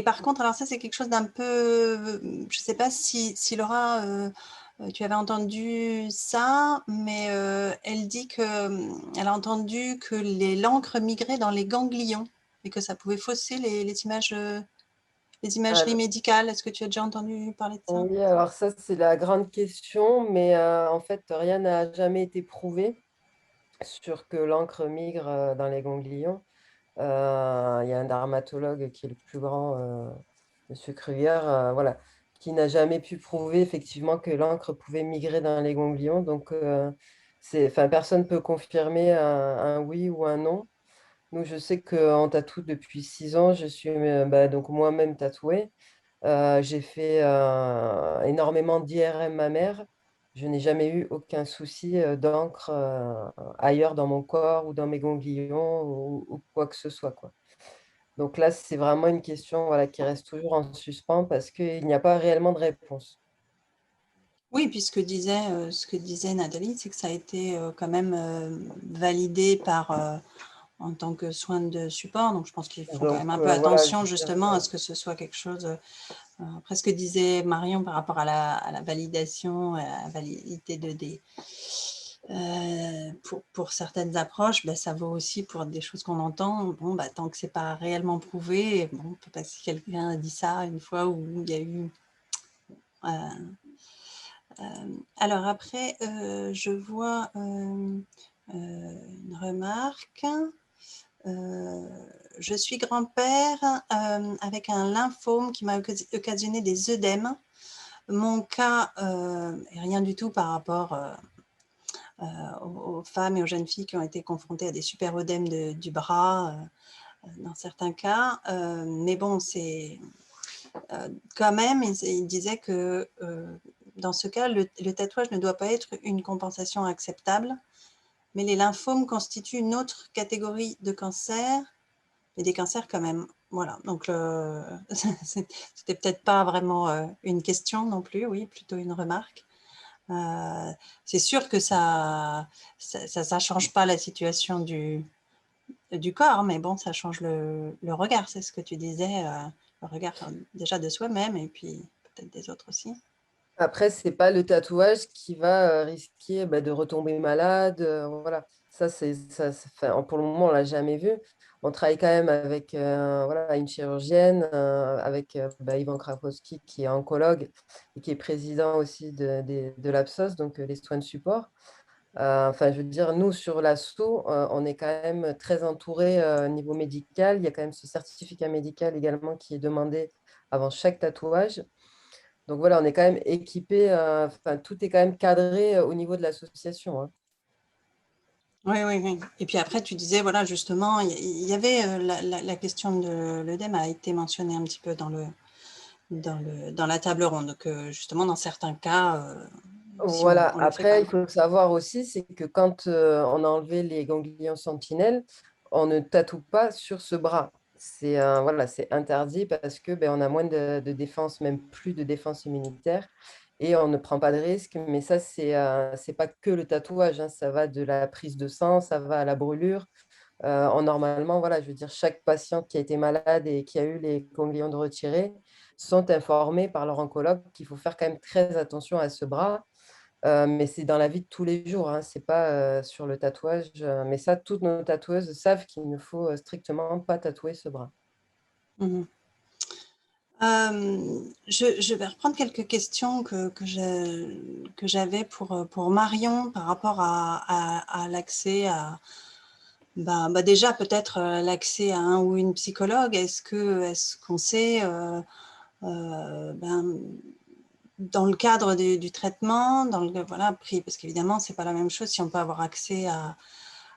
par contre, alors ça, c'est quelque chose d'un peu... Je ne sais pas si Laura, tu avais entendu ça, mais elle dit qu'elle a entendu que l'encre migrait dans les ganglions et que ça pouvait fausser les imageries médicales. Est-ce que tu as déjà entendu parler de ça? Oui, alors ça, c'est la grande question, mais en fait, rien n'a jamais été prouvé sur que l'encre migre dans les ganglions. Il y a un dermatologue qui est le plus grand, Monsieur Kruger, voilà, qui n'a jamais pu prouver effectivement que l'encre pouvait migrer dans les ganglions. Donc, personne ne peut confirmer un oui ou un non. Nous, je sais qu'en tatou depuis 6 ans, je suis donc moi-même tatouée. J'ai fait énormément d'IRM mammaire. Je n'ai jamais eu aucun souci d'encre ailleurs dans mon corps ou dans mes ganglions ou quoi que ce soit, quoi. Donc là, c'est vraiment une question voilà, qui reste toujours en suspens parce qu'il n'y a pas réellement de réponse. Oui, puis ce que disait Nathalie, c'est que ça a été quand même validé en tant que soin de support. Donc, je pense qu'ils font quand même un peu attention justement à ce que ce soit quelque chose... après ce que disait Marion par rapport à la validation, à la validité pour certaines approches, ben, ça vaut aussi pour des choses qu'on entend. Bon, ben, tant que ce n'est pas réellement prouvé, bon, peut-être si quelqu'un a dit ça une fois où il y a eu... alors après, je vois une remarque. Je suis grand-père avec un lymphome qui m'a occasionné des œdèmes. Mon cas est rien du tout par rapport aux femmes et aux jeunes filles qui ont été confrontées à des super-œdèmes du bras, dans certains cas. Mais bon, c'est quand même, il disait que dans ce cas, le tatouage ne doit pas être une compensation acceptable, mais les lymphomes constituent une autre catégorie de cancer, mais des cancers quand même. Voilà, donc c'était peut-être pas vraiment une question non plus, oui, plutôt une remarque. C'est sûr que ça change pas la situation du corps, mais bon, ça change le regard, c'est ce que tu disais, le regard déjà de soi-même et puis peut-être des autres aussi. Après, ce n'est pas le tatouage qui va risquer de retomber malade. Voilà. Ça, pour le moment, on ne l'a jamais vu. On travaille quand même avec voilà, une chirurgienne, avec Ivan Krakowski, qui est oncologue et qui est président aussi de l'APSOS, donc les soins de support. Je veux dire, nous, sur l'ASSO, on est quand même très entouré au niveau médical. Il y a quand même ce certificat médical également qui est demandé avant chaque tatouage. Donc voilà, on est quand même équipé, tout est quand même cadré au niveau de l'association. Hein. Oui, oui, oui. Et puis après, tu disais, voilà, justement, il y avait la question de l'œdème a été mentionnée un petit peu dans la table ronde, que justement, dans certains cas, si Voilà, on ne le fait pas. après, il faut savoir aussi, c'est que quand on a enlevé les ganglions sentinelles, on ne tatoue pas sur ce bras. Voilà, c'est interdit parce que on a moins de défense, même plus de défense immunitaire, et on ne prend pas de risque. Mais ça, c'est pas que le tatouage, hein, ça va de la prise de sang, ça va à la brûlure. Normalement, voilà, je veux dire, chaque patient qui a été malade et qui a eu les ganglions de retirés sont informés par leur oncologue qu'il faut faire quand même très attention à ce bras. Mais c'est dans la vie de tous les jours, hein, c'est pas, sur le tatouage, mais ça, toutes nos tatoueuses savent qu'il ne faut, strictement pas tatouer ce bras. Mhm. Je vais reprendre quelques questions que j'avais pour Marion par rapport à l'accès à, déjà peut-être l'accès à un ou une psychologue. Est-ce qu'on sait dans le cadre du traitement, voilà, parce qu'évidemment, c'est pas la même chose si on peut avoir accès à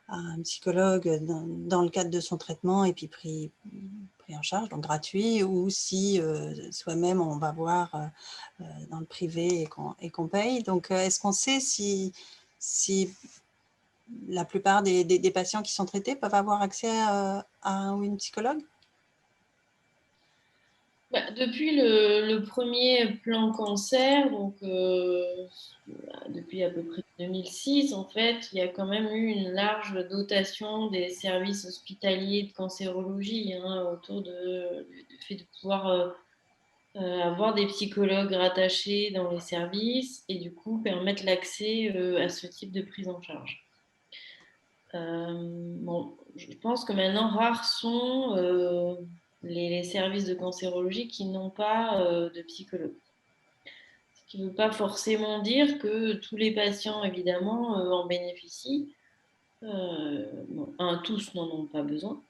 un psychologue dans le cadre de son traitement et puis pris en charge, donc gratuit, ou si soi-même on va voir dans le privé et qu'on paye. Donc, est-ce qu'on sait si la plupart des patients qui sont traités peuvent avoir accès à un ou une psychologue? Depuis le premier plan cancer, donc depuis à peu près 2006, en fait, il y a quand même eu une large dotation des services hospitaliers de cancérologie, hein, autour du fait de pouvoir avoir des psychologues rattachés dans les services et du coup permettre l'accès à ce type de prise en charge. Bon, je pense que maintenant, rares sont les services de cancérologie qui n'ont pas de psychologue. Ce qui ne veut pas forcément dire que tous les patients, évidemment, en bénéficient. Tous n'en ont pas besoin.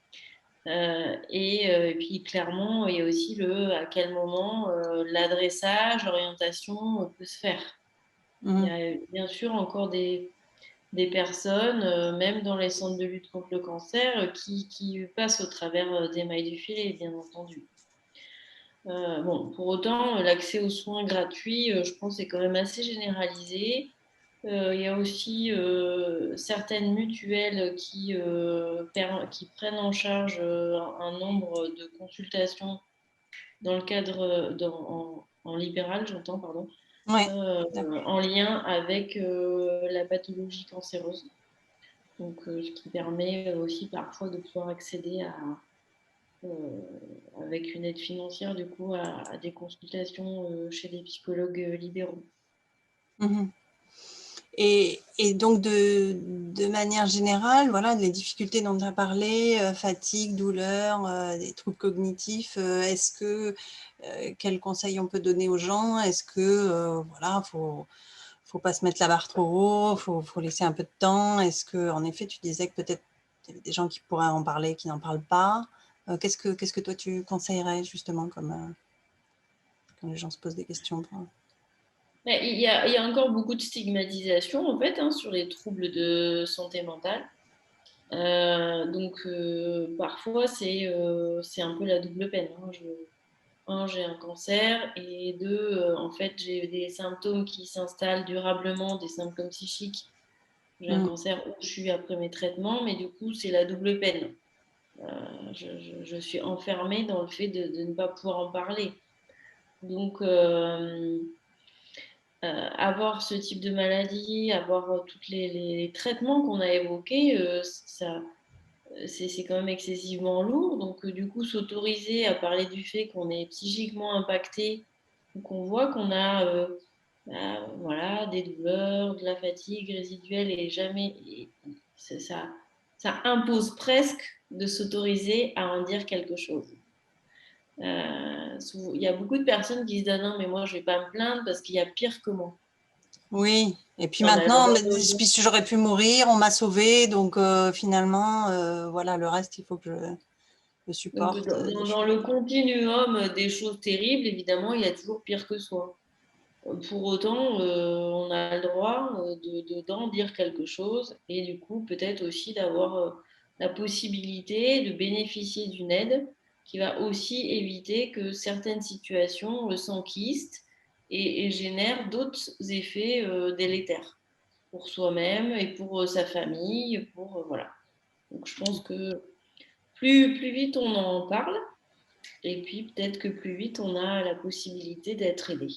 Et puis, clairement, il y a aussi à quel moment l'adressage, l'orientation peut se faire. Il y a bien sûr encore des personnes, même dans les centres de lutte contre le cancer, qui passent au travers des mailles du filet, bien entendu. Pour autant, l'accès aux soins gratuits, je pense, est quand même assez généralisé. Il y a aussi certaines mutuelles qui prennent en charge un nombre de consultations dans le cadre, en libéral, j'entends, pardon, Ouais, en lien avec la pathologie cancéreuse. Donc, ce qui permet aussi parfois de pouvoir accéder avec une aide financière, du coup, à des consultations chez des psychologues libéraux. Mmh. Et donc, de manière générale, voilà, les difficultés dont tu as parlé, fatigue, douleur, des troubles cognitifs, quels conseils on peut donner aux gens? Est-ce que, voilà, faut pas se mettre la barre trop haut, faut laisser un peu de temps? Est-ce que, en effet, tu disais que peut-être il y avait des gens qui pourraient en parler, qui n'en parlent pas? Qu'est-ce que toi tu conseillerais justement quand les gens se posent des questions? Il y a encore beaucoup de stigmatisation, en fait, hein, sur les troubles de santé mentale. Donc, parfois, c'est un peu la double peine, hein. J'ai un cancer, et deux, en fait, j'ai des symptômes qui s'installent durablement, des symptômes psychiques. J'ai un cancer où je suis après mes traitements, mais du coup, c'est la double peine. Je suis enfermée dans le fait de ne pas pouvoir en parler. Donc, avoir ce type de maladie, avoir tous les traitements qu'on a évoqués, c'est quand même excessivement lourd. Donc, du coup, s'autoriser à parler du fait qu'on est psychiquement impacté, qu'on voit qu'on a voilà, des douleurs, de la fatigue résiduelle, et jamais, ça impose presque de s'autoriser à en dire quelque chose. Il y a beaucoup de personnes qui se disent: non, mais moi, je ne vais pas me plaindre parce qu'il y a pire que moi. Oui, et puis maintenant, puis j'aurais pu mourir, on m'a sauvée, donc finalement, voilà, le reste, il faut que je supporte. Donc, dans le continuum des choses terribles, évidemment, il y a toujours pire que soi. Pour autant, on a le droit d'en dire quelque chose et du coup, peut-être aussi d'avoir la possibilité de bénéficier d'une aide qui va aussi éviter que certaines situations s'enquistent et génèrent d'autres effets délétères pour soi-même et pour sa famille, voilà. Donc, je pense que plus vite on en parle, et puis peut-être que plus vite on a la possibilité d'être aidé.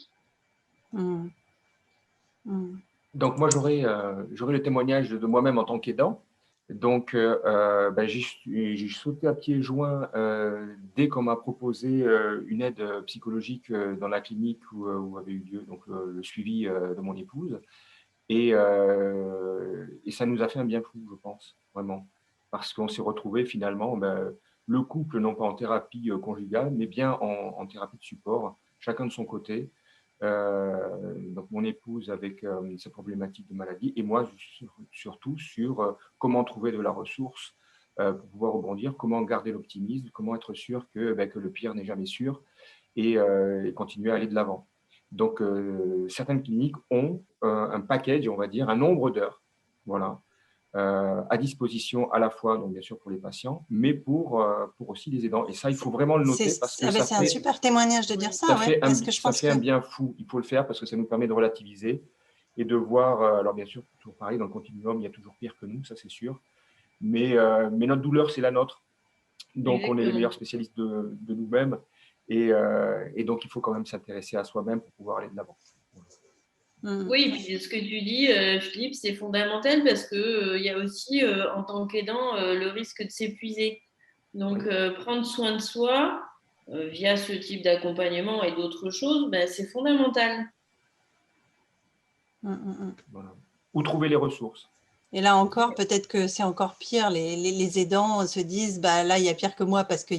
Donc moi j'aurais le témoignage de moi-même en tant qu'aidant. Donc j'ai sauté à pieds joints dès qu'on m'a proposé une aide psychologique dans la clinique où avait eu lieu donc, le suivi de mon épouse. Et ça nous a fait un bien fou, je pense, vraiment. Parce qu'on s'est retrouvés finalement, le couple, non pas en thérapie conjugale, mais bien en thérapie de support, chacun de son côté. Donc mon épouse avec sa problématique de maladie et moi surtout sur comment trouver de la ressource pour pouvoir rebondir, comment garder l'optimisme, comment être sûr que le pire n'est jamais sûr et continuer à aller de l'avant. Donc certaines cliniques ont un package, on va dire, un nombre d'heures, voilà, à disposition à la fois, donc bien sûr pour les patients, mais pour aussi les aidants. Et ça, il faut vraiment le noter parce que c'est un super témoignage de dire ça, ouais, parce que je pense ça fait un bien fou. Il faut le faire parce que ça nous permet de relativiser et de voir, alors bien sûr, toujours pareil, dans le continuum, il y a toujours pire que nous, ça c'est sûr, mais notre douleur, c'est la nôtre. Donc, on est les meilleurs spécialistes de nous-mêmes et donc, il faut quand même s'intéresser à soi-même pour pouvoir aller de l'avant. Oui, puis ce que tu dis, Philippe, c'est fondamental parce qu'il y a aussi, en tant qu'aidant, le risque de s'épuiser. Donc, prendre soin de soi via ce type d'accompagnement et d'autres choses, c'est fondamental. Voilà. Ou trouver les ressources. Et là encore, peut-être que c'est encore pire. Les aidants se disent, là, il y a pire que moi parce que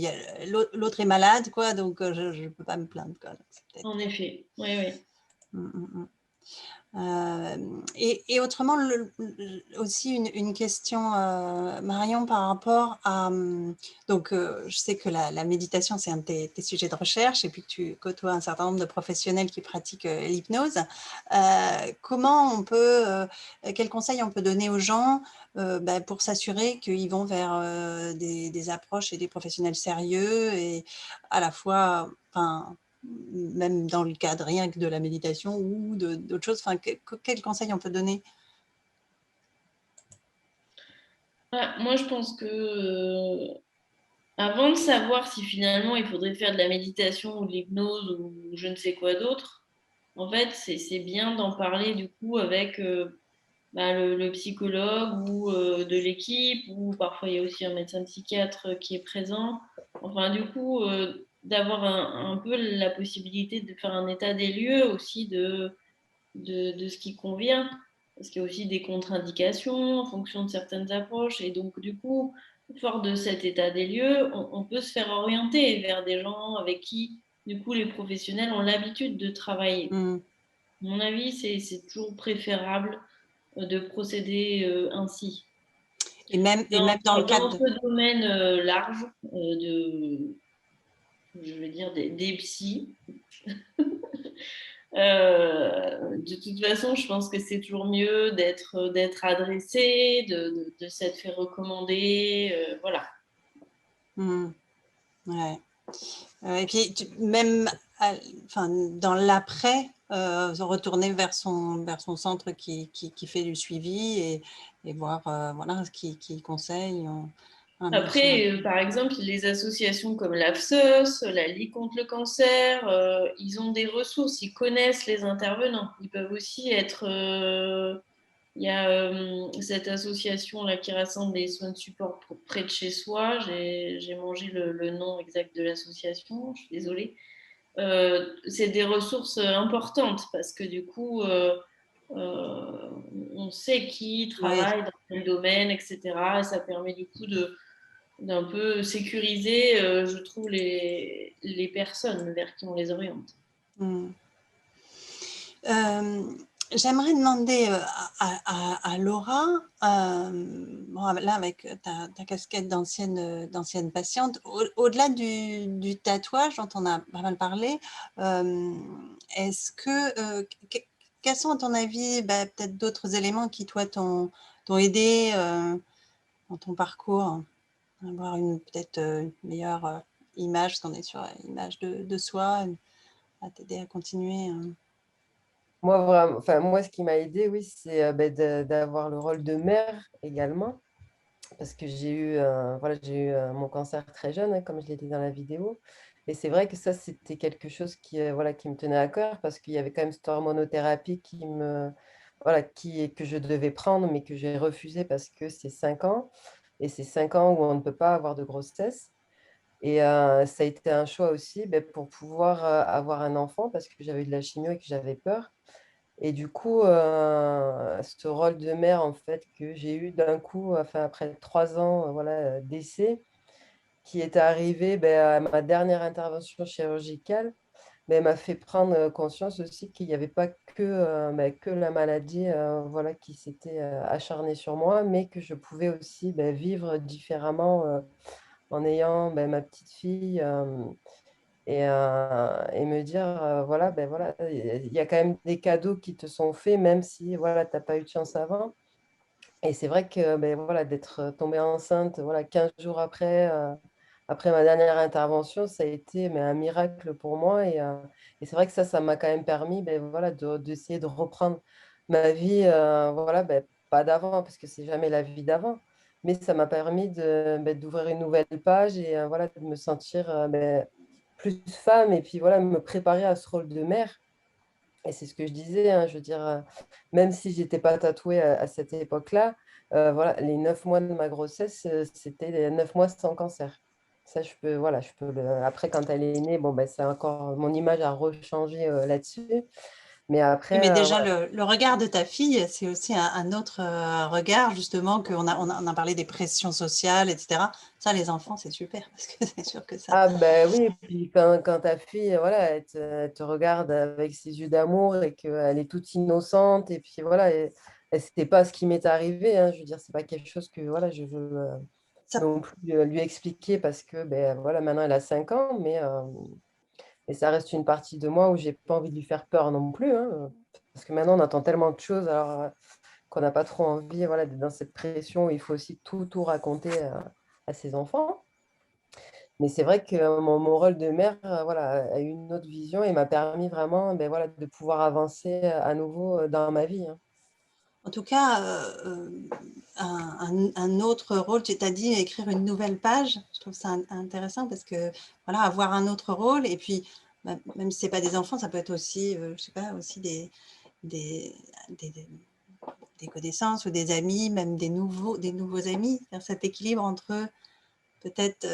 l'autre est malade, quoi, donc je ne peux pas me plaindre. Quoi. Donc, en effet, oui, oui. Et autrement, aussi une question, Marion, par rapport à… Donc, je sais que la méditation, c'est un de tes sujets de recherche et puis que tu côtoies un certain nombre de professionnels qui pratiquent l'hypnose. Comment on peut… quels conseils on peut donner aux gens pour s'assurer qu'ils vont vers des approches et des professionnels sérieux et à la fois… même dans le cadre rien que de la méditation ou d'autres choses, quels conseils on peut donner? Moi, je pense que avant de savoir si finalement il faudrait faire de la méditation ou de l'hypnose ou je ne sais quoi d'autre, en fait, c'est bien d'en parler du coup avec le psychologue ou de l'équipe, ou parfois il y a aussi un médecin psychiatre qui est présent. Enfin, du coup, d'avoir un peu la possibilité de faire un état des lieux aussi de ce qui convient, parce qu'il y a aussi des contre-indications en fonction de certaines approches, et donc du coup, fort de cet état des lieux, on peut se faire orienter vers des gens avec qui, du coup, les professionnels ont l'habitude de travailler. À mon avis, c'est toujours préférable de procéder ainsi. Et même dans le cadre… Dans ce domaine large je vais dire, des psys, de toute façon, je pense que c'est toujours mieux d'être adressé, de s'être fait recommander, voilà. Ouais. Et puis même dans l'après, retourner vers son centre qui fait du suivi et voir voilà, ce qu'il conseille. Après, par exemple, les associations comme l'AFSOS, la Ligue contre le cancer, ils ont des ressources, ils connaissent les intervenants. Ils peuvent aussi être… il y a cette association-là qui rassemble les soins de support près de chez soi. J'ai mangé le nom exact de l'association, je suis désolée. C'est des ressources importantes parce que du coup, on sait qui travaille dans quel domaine, etc. Et ça permet du coup d'un peu sécuriser, je trouve, les personnes vers qui on les oriente. J'aimerais demander à Laura, bon, là avec ta casquette d'ancienne patiente, au-delà du tatouage dont on a pas mal parlé, est-ce quels sont à ton avis peut-être d'autres éléments qui toi t'ont aidé dans ton parcours, avoir peut-être une meilleure image, parce qu'on est sur l'image de soi, à t'aider à continuer Moi, vraiment, enfin, moi, ce qui m'a aidé, oui, c'est d'avoir le rôle de mère également. Parce que j'ai eu mon cancer très jeune, hein, comme je l'ai dit dans la vidéo. Et c'est vrai que ça, c'était quelque chose qui me tenait à cœur parce qu'il y avait quand même cette hormonothérapie que je devais prendre, mais que j'ai refusé parce que c'est 5 ans. Et c'est 5 ans où on ne peut pas avoir de grossesse. Et ça a été un choix aussi pour pouvoir avoir un enfant parce que j'avais eu de la chimio et que j'avais peur. Et du coup, ce rôle de mère, en fait, que j'ai eu d'un coup, enfin, après 3 ans d'essai, qui est arrivé à ma dernière intervention chirurgicale, m'a fait prendre conscience aussi qu'il n'y avait pas que la maladie qui s'était acharnée sur moi, mais que je pouvais aussi vivre différemment en ayant ma petite fille. Et me dire, voilà, il y a quand même des cadeaux qui te sont faits, même si voilà, tu n'as pas eu de chance avant. Et c'est vrai que voilà, d'être tombée enceinte 15 jours après ma dernière intervention, ça a été un miracle pour moi. Et c'est vrai que ça m'a quand même permis voilà, d'essayer de reprendre ma vie, pas d'avant, parce que c'est jamais la vie d'avant. Mais ça m'a permis d'ouvrir une nouvelle page et voilà, de me sentir plus femme et puis voilà, me préparer à ce rôle de mère. Et c'est ce que je disais, hein, je veux dire, même si j'étais pas tatouée à cette époque-là, voilà, les 9 mois de ma grossesse, c'était les 9 mois sans cancer. Ça, Après, quand elle est née, bon, c'est encore... Mon image a rechangé là-dessus. Mais Oui, après, mais déjà, voilà. le regard de ta fille, c'est aussi un autre regard, justement, on a parlé des pressions sociales, etc. Ça, les enfants, c'est super, parce que c'est sûr que ça... Ah ben oui, et puis quand ta fille, voilà, elle te regarde avec ses yeux d'amour et qu'elle est toute innocente, et puis voilà, et c'était pas ce qui m'est arrivé, hein, je veux dire, c'est pas quelque chose que voilà, je veux ça non plus lui expliquer parce que voilà, maintenant elle a 5 ans, mais ça reste une partie de moi où j'ai pas envie de lui faire peur non plus, hein, parce que maintenant on entend tellement de choses alors qu'on n'a pas trop envie voilà, d'être dans cette pression où il faut aussi tout raconter à ses enfants. Mais c'est vrai que mon rôle de mère voilà, a eu une autre vision et m'a permis vraiment voilà, de pouvoir avancer à nouveau dans ma vie, hein. En tout cas, un autre rôle, tu t'as dit écrire une nouvelle page, je trouve ça intéressant parce que, voilà, avoir un autre rôle, et puis, même si ce n'est pas des enfants, ça peut être aussi, je sais pas, aussi des, des, des connaissances ou des amis, même des nouveaux amis, faire cet équilibre entre peut-être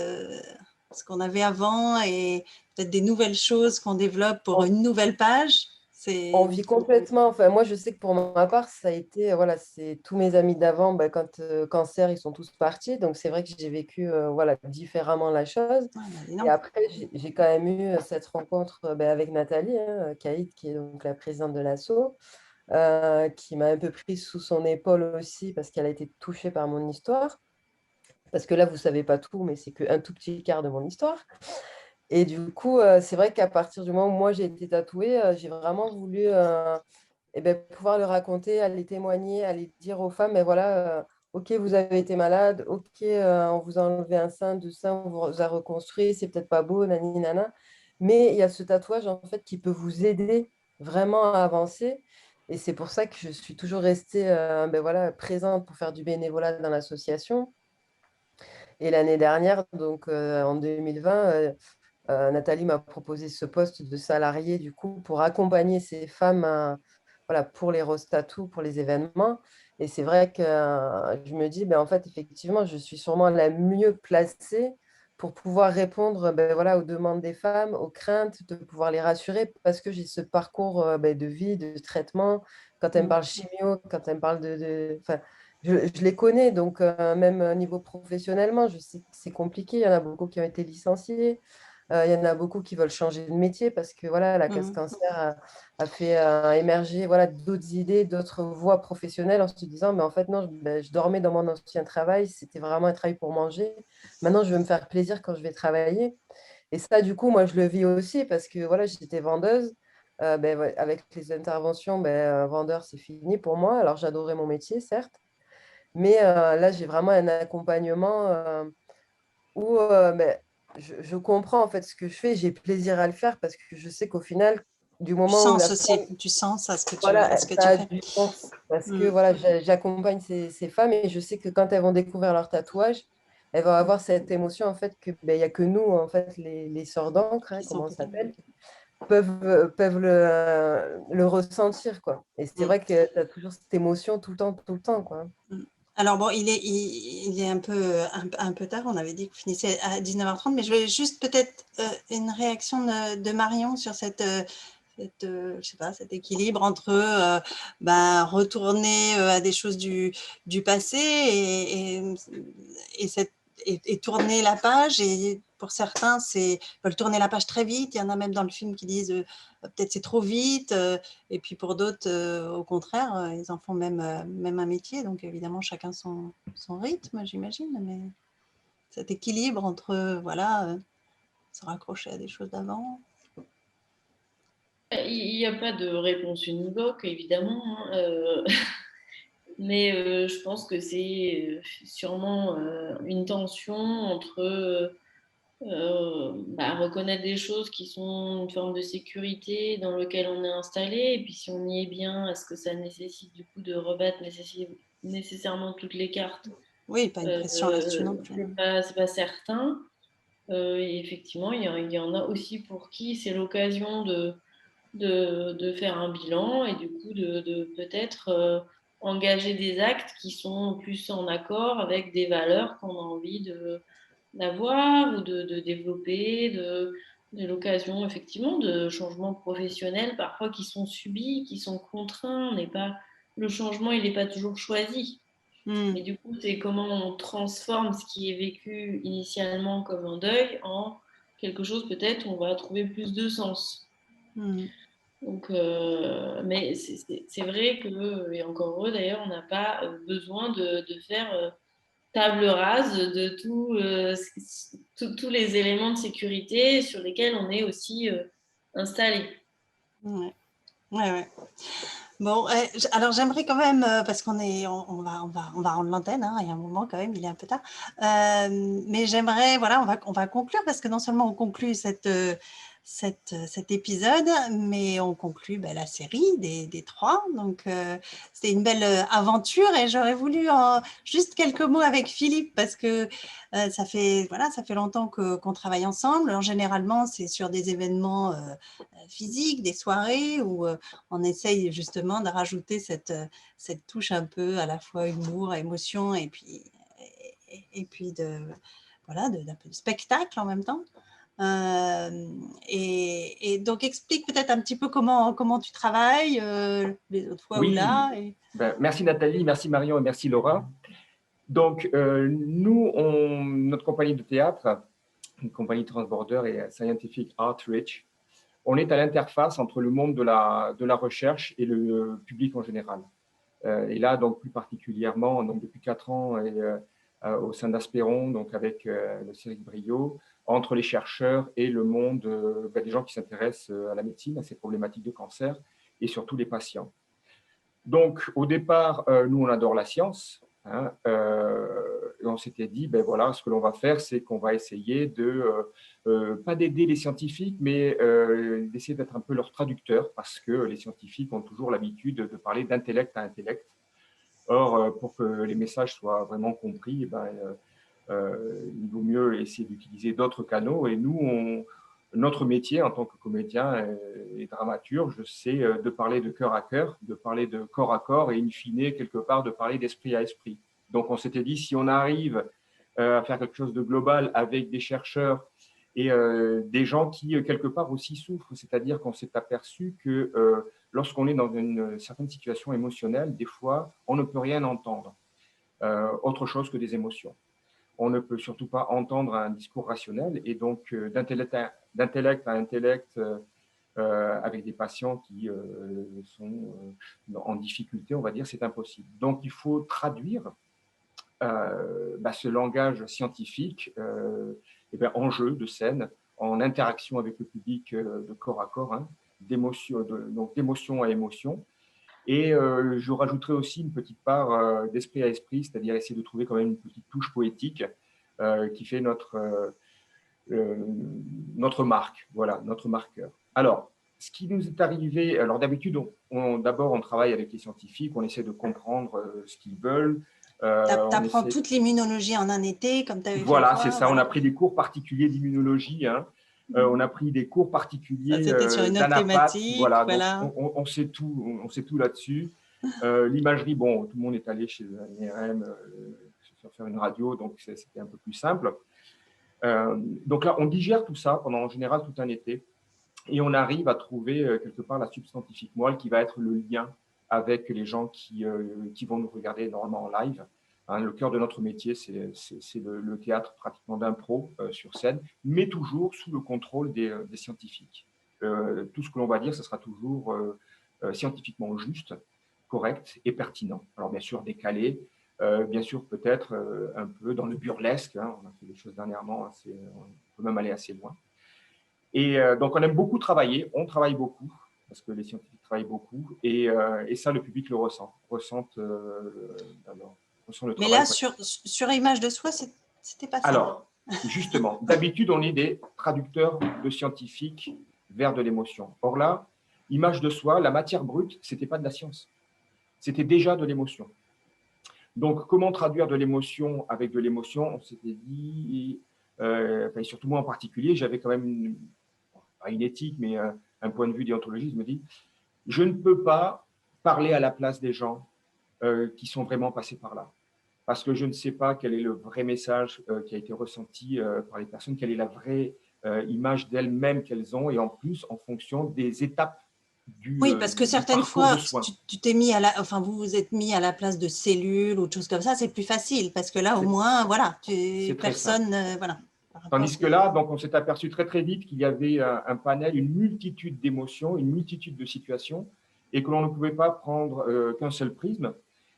ce qu'on avait avant et peut-être des nouvelles choses qu'on développe pour une nouvelle page. On C'est vit complètement. Enfin, moi, je sais que pour ma part, ça a été, voilà, c'est tous mes amis d'avant, quand cancer, ils sont tous partis. Donc, c'est vrai que j'ai vécu, voilà, différemment la chose. Et après, j'ai quand même eu cette rencontre avec Nathalie, hein, Caïd, qui est donc la présidente de l'asso, qui m'a un peu prise sous son épaule aussi parce qu'elle a été touchée par mon histoire. Parce que là, vous ne savez pas tout, mais c'est qu'un tout petit quart de mon histoire. Et du coup, c'est vrai qu'à partir du moment où moi j'ai été tatouée, j'ai vraiment voulu pouvoir le raconter, aller témoigner, aller dire aux femmes, mais voilà, ok, vous avez été malade, ok, on vous a enlevé un sein, deux seins, on vous a reconstruit, c'est peut-être pas beau, nani, nana, mais il y a ce tatouage en fait qui peut vous aider vraiment à avancer. Et c'est pour ça que je suis toujours restée voilà, présente pour faire du bénévolat dans l'association. Et l'année dernière, donc en 2020, Nathalie m'a proposé ce poste de salarié du coup pour accompagner ces femmes voilà, pour les rose tattoos, pour les événements. Et c'est vrai que je me dis, en fait, effectivement, je suis sûrement la mieux placée pour pouvoir répondre voilà, aux demandes des femmes, aux craintes, de pouvoir les rassurer parce que j'ai ce parcours de vie, de traitement. Quand elle me parle chimio, quand elle me parle enfin, je les connais, donc même au niveau professionnellement, je sais que c'est compliqué. Il y en a beaucoup qui ont été licenciés. Il y en a beaucoup qui veulent changer de métier parce que voilà, la case cancer a fait émerger voilà, d'autres idées, d'autres voies professionnelles en se disant, mais en fait, non, je dormais dans mon ancien travail, c'était vraiment un travail pour manger. Maintenant, je veux me faire plaisir quand je vais travailler. Et ça, du coup, moi, je le vis aussi parce que voilà, j'étais vendeuse. Ouais, avec les interventions, vendeur, c'est fini pour moi. Alors, j'adorais mon métier, certes. Mais là, j'ai vraiment un accompagnement où je comprends en fait ce que je fais. J'ai plaisir à le faire parce que je sais qu'au final, du moment où la femme, Tu sens ça, voilà, ce que ça tu a fais. du sens. Parce que voilà, j'accompagne ces femmes et je sais que quand elles vont découvrir leur tatouage, elles vont avoir cette émotion en fait que il y a que nous, en fait, les sœurs d'encre, hein, comment on s'appelle, peuvent le ressentir, quoi. Et c'est vrai que tu as toujours cette émotion tout le temps, quoi. Alors bon, il est un peu tard, on avait dit qu'on finissait à 19h30, mais je vais juste peut-être une réaction de Marion sur je sais pas, cet équilibre entre retourner à des choses du passé et tourner la page. Et pour certains, veulent tourner la page très vite. Il y en a même dans le film qui disent peut-être c'est trop vite. Et puis pour d'autres, au contraire, ils en font même un métier. Donc évidemment, chacun son rythme, j'imagine. Mais cet équilibre entre, se raccrocher à des choses d'avant. Il n'y a pas de réponse univoque, évidemment, hein, mais je pense que c'est sûrement une tension entre reconnaître des choses qui sont une forme de sécurité dans laquelle on est installé, et puis si on y est bien, est-ce que ça nécessite du coup de rebattre nécessairement toutes les cartes? Oui, pas une pression là-dessus non plus. C'est pas certain. Et effectivement, il y en a aussi pour qui c'est l'occasion de faire un bilan et du coup de peut-être engager des actes qui sont plus en accord avec des valeurs qu'on a envie d'avoir ou de développer, de l'occasion effectivement de changements professionnels parfois qui sont subis, qui sont contraints. Le changement, il n'est pas toujours choisi. Mais du coup, c'est comment on transforme ce qui est vécu initialement comme un deuil en quelque chose peut-être où on va trouver plus de sens. Donc, mais c'est vrai que, et encore heureux d'ailleurs, on n'a pas besoin de faire table rase de tous les éléments de sécurité sur lesquels on est aussi installé. Ouais. Bon, alors j'aimerais quand même, parce qu'on va rendre l'antenne, hein, il y a un moment quand même, il est un peu tard, mais j'aimerais, on va conclure, parce que non seulement on conclut cet épisode, mais on conclut la série des 3, donc c'était une belle aventure, et j'aurais voulu juste quelques mots avec Philippe, parce que ça fait longtemps qu'on travaille ensemble. Généralement, c'est sur des événements physiques, des soirées, où on essaye justement de rajouter cette touche un peu à la fois humour, émotion, et puis d'un peu de spectacle en même temps. Et donc, explique peut-être un petit peu comment tu travailles les autres fois ou là. Merci Nathalie, merci Marion et merci Laura. Donc, nous, notre compagnie de théâtre, une compagnie Transborder et Scientific Outreach, on est à l'interface entre le monde de la recherche et le public en général. Et là, donc, plus particulièrement, donc, depuis 4 ans, au sein d'Asperon, donc avec le Céric Briot, entre les chercheurs et le monde des gens qui s'intéressent à la médecine, à ces problématiques de cancer, et surtout les patients. Donc, au départ, nous, on adore la science. Hein, et on s'était dit, voilà, ce que l'on va faire, c'est qu'on va essayer pas d'aider les scientifiques, mais d'essayer d'être un peu leur traducteur, parce que les scientifiques ont toujours l'habitude de parler d'intellect à intellect. Or, pour que les messages soient vraiment compris, il vaut mieux essayer d'utiliser d'autres canaux. Et nous, notre métier en tant que comédien et dramaturge, c'est de parler de cœur à cœur, de parler de corps à corps et in fine, quelque part, de parler d'esprit à esprit. Donc, on s'était dit, si on arrive à faire quelque chose de global avec des chercheurs et des gens qui, quelque part, aussi souffrent, c'est-à-dire qu'on s'est aperçu que lorsqu'on est dans une certaine situation émotionnelle, des fois, on ne peut rien entendre, autre chose que des émotions. on ne peut surtout pas entendre un discours rationnel. Et donc, d'intellect à intellect, avec des patients qui sont en difficulté, on va dire, c'est impossible. Donc, il faut traduire ce langage scientifique en jeu de scène, en interaction avec le public de corps à corps, hein, donc d'émotion à émotion. Et je rajouterai aussi une petite part d'esprit à esprit, c'est-à-dire essayer de trouver quand même une petite touche poétique qui fait notre marque, voilà, notre marqueur. Alors, ce qui nous est arrivé, alors d'habitude, d'abord on travaille avec les scientifiques, on essaie de comprendre ce qu'ils veulent. Tu apprends toute l'immunologie en un été, comme tu avais fait. Voilà, c'est ça, on a pris des cours particuliers d'immunologie, hein. On a pris des cours particuliers d'anapathie, voilà. Donc on sait tout là-dessus. L'imagerie, bon, tout le monde est allé chez un IRM faire une radio, donc c'était un peu plus simple. Donc là, on digère tout ça pendant en général tout un été et on arrive à trouver quelque part la substantifique moelle qui va être le lien avec les gens qui vont nous regarder énormément en live. Hein, le cœur de notre métier, c'est le théâtre pratiquement d'impro sur scène, mais toujours sous le contrôle des scientifiques. Tout ce que l'on va dire, ce sera toujours scientifiquement juste, correct et pertinent. Alors bien sûr décalé, bien sûr peut-être un peu dans le burlesque, hein, on a fait des choses dernièrement, on peut même aller assez loin. Et donc on aime beaucoup travailler, on travaille beaucoup, parce que les scientifiques travaillent beaucoup, et ça le public le ressent le mais là, sur image de soi, c'était pas ça. Alors, justement, d'habitude, on est des traducteurs de scientifiques vers de l'émotion. Or là, image de soi, la matière brute, ce n'était pas de la science. C'était déjà de l'émotion. Donc, comment traduire de l'émotion avec de l'émotion? On s'était dit, et surtout moi en particulier, j'avais quand même pas une éthique, mais un point de vue déontologique. Je me dis, je ne peux pas parler à la place des gens qui sont vraiment passés par là. Parce que je ne sais pas quel est le vrai message qui a été ressenti par les personnes, quelle est la vraie image d'elles-mêmes qu'elles ont, et en plus, en fonction des étapes du oui, parce que certaines fois, tu t'es mis vous vous êtes mis à la place de cellules ou de choses comme ça, c'est plus facile, parce que là, au moins, voilà, personne, voilà. Tandis que là, donc, on s'est aperçu très, très vite qu'il y avait un panel, une multitude d'émotions, une multitude de situations, et que l'on ne pouvait pas prendre qu'un seul prisme.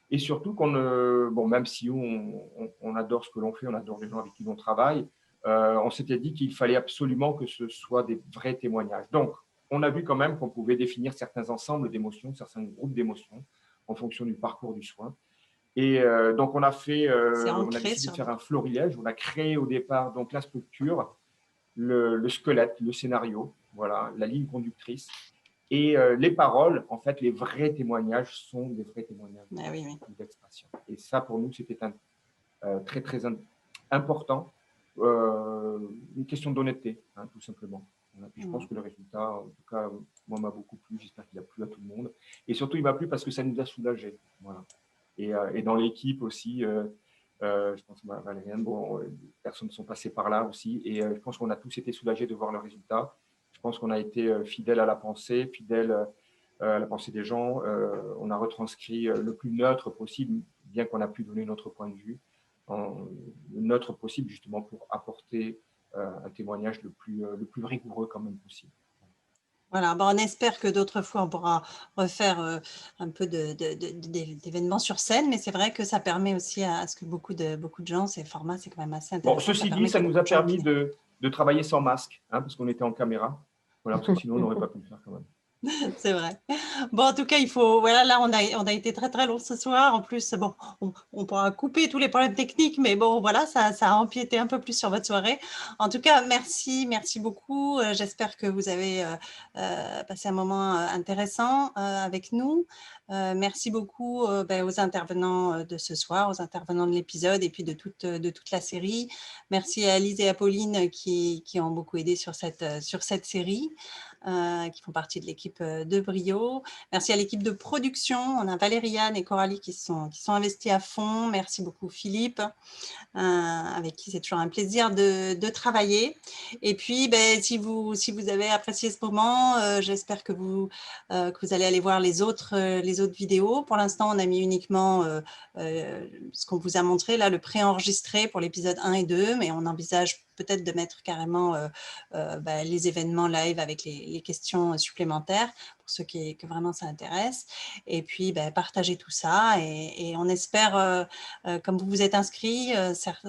Et surtout, même si on adore ce que l'on fait, on adore les gens avec qui on travaille, on s'était dit qu'il fallait absolument que ce soit des vrais témoignages. Donc, on a vu quand même qu'on pouvait définir certains ensembles d'émotions, certains groupes d'émotions en fonction du parcours du soin. Et donc, on a décidé de faire un florilège. On a créé au départ donc, la structure, le squelette, le scénario, voilà, la ligne conductrice. Et les paroles, en fait, les vrais témoignages sont des vrais témoignages d'expression. Et ça, pour nous, c'était très, très important. Une question d'honnêteté, hein, tout simplement. Je pense que le résultat, en tout cas, moi, m'a beaucoup plu. J'espère qu'il a plu à tout le monde. Et surtout, il m'a plu parce que ça nous a soulagés. Voilà. Et dans l'équipe aussi, je pense que Valériane, personnes sont passées par là aussi. Et je pense qu'on a tous été soulagés de voir le résultat. Je pense qu'on a été fidèle à la pensée, fidèle à la pensée des gens. On a retranscrit le plus neutre possible, bien qu'on a pu donner notre point de vue, le neutre possible justement pour apporter un témoignage le plus rigoureux quand même possible. Voilà, on espère que d'autres fois, on pourra refaire un peu d'événements sur scène, mais c'est vrai que ça permet aussi à ce que beaucoup de gens, ces formats, c'est quand même assez intéressant. Bon, ceci dit, ça nous a permis de travailler sans masque, hein, parce qu'on était en caméra. Voilà, parce que sinon, on n'aurait pas pu le faire quand même. C'est vrai. Bon, en tout cas, là, on a été très, très long ce soir. En plus, bon, on pourra couper tous les problèmes techniques, mais bon, voilà, ça a empiété un peu plus sur votre soirée. En tout cas, merci beaucoup. J'espère que vous avez passé un moment intéressant avec nous. Merci beaucoup aux intervenants de ce soir, aux intervenants de l'épisode et puis de toute la série. Merci à Lise et à Pauline qui ont beaucoup aidé sur cette série. qui font partie de l'équipe de Brio. Merci à l'équipe de production. On a Valériane et Coralie qui sont investis à fond. Merci beaucoup Philippe, avec qui c'est toujours un plaisir de travailler. Et puis, si vous avez apprécié ce moment, j'espère que vous allez aller voir les autres vidéos. Pour l'instant, on a mis uniquement ce qu'on vous a montré, là, le préenregistré pour l'épisode 1 et 2, mais on envisage peut-être de mettre carrément les événements live avec les questions supplémentaires pour ceux que vraiment ça intéresse. Et puis, partager tout ça. Et on espère, comme vous vous êtes inscrits,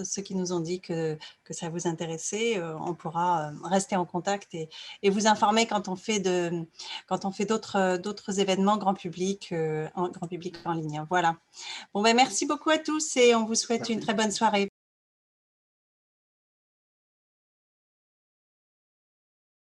ceux qui nous ont dit que ça vous intéressait, on pourra rester en contact et vous informer quand on fait d'autres événements grand public en ligne. Voilà. Bon, merci beaucoup à tous et on vous souhaite une très bonne soirée.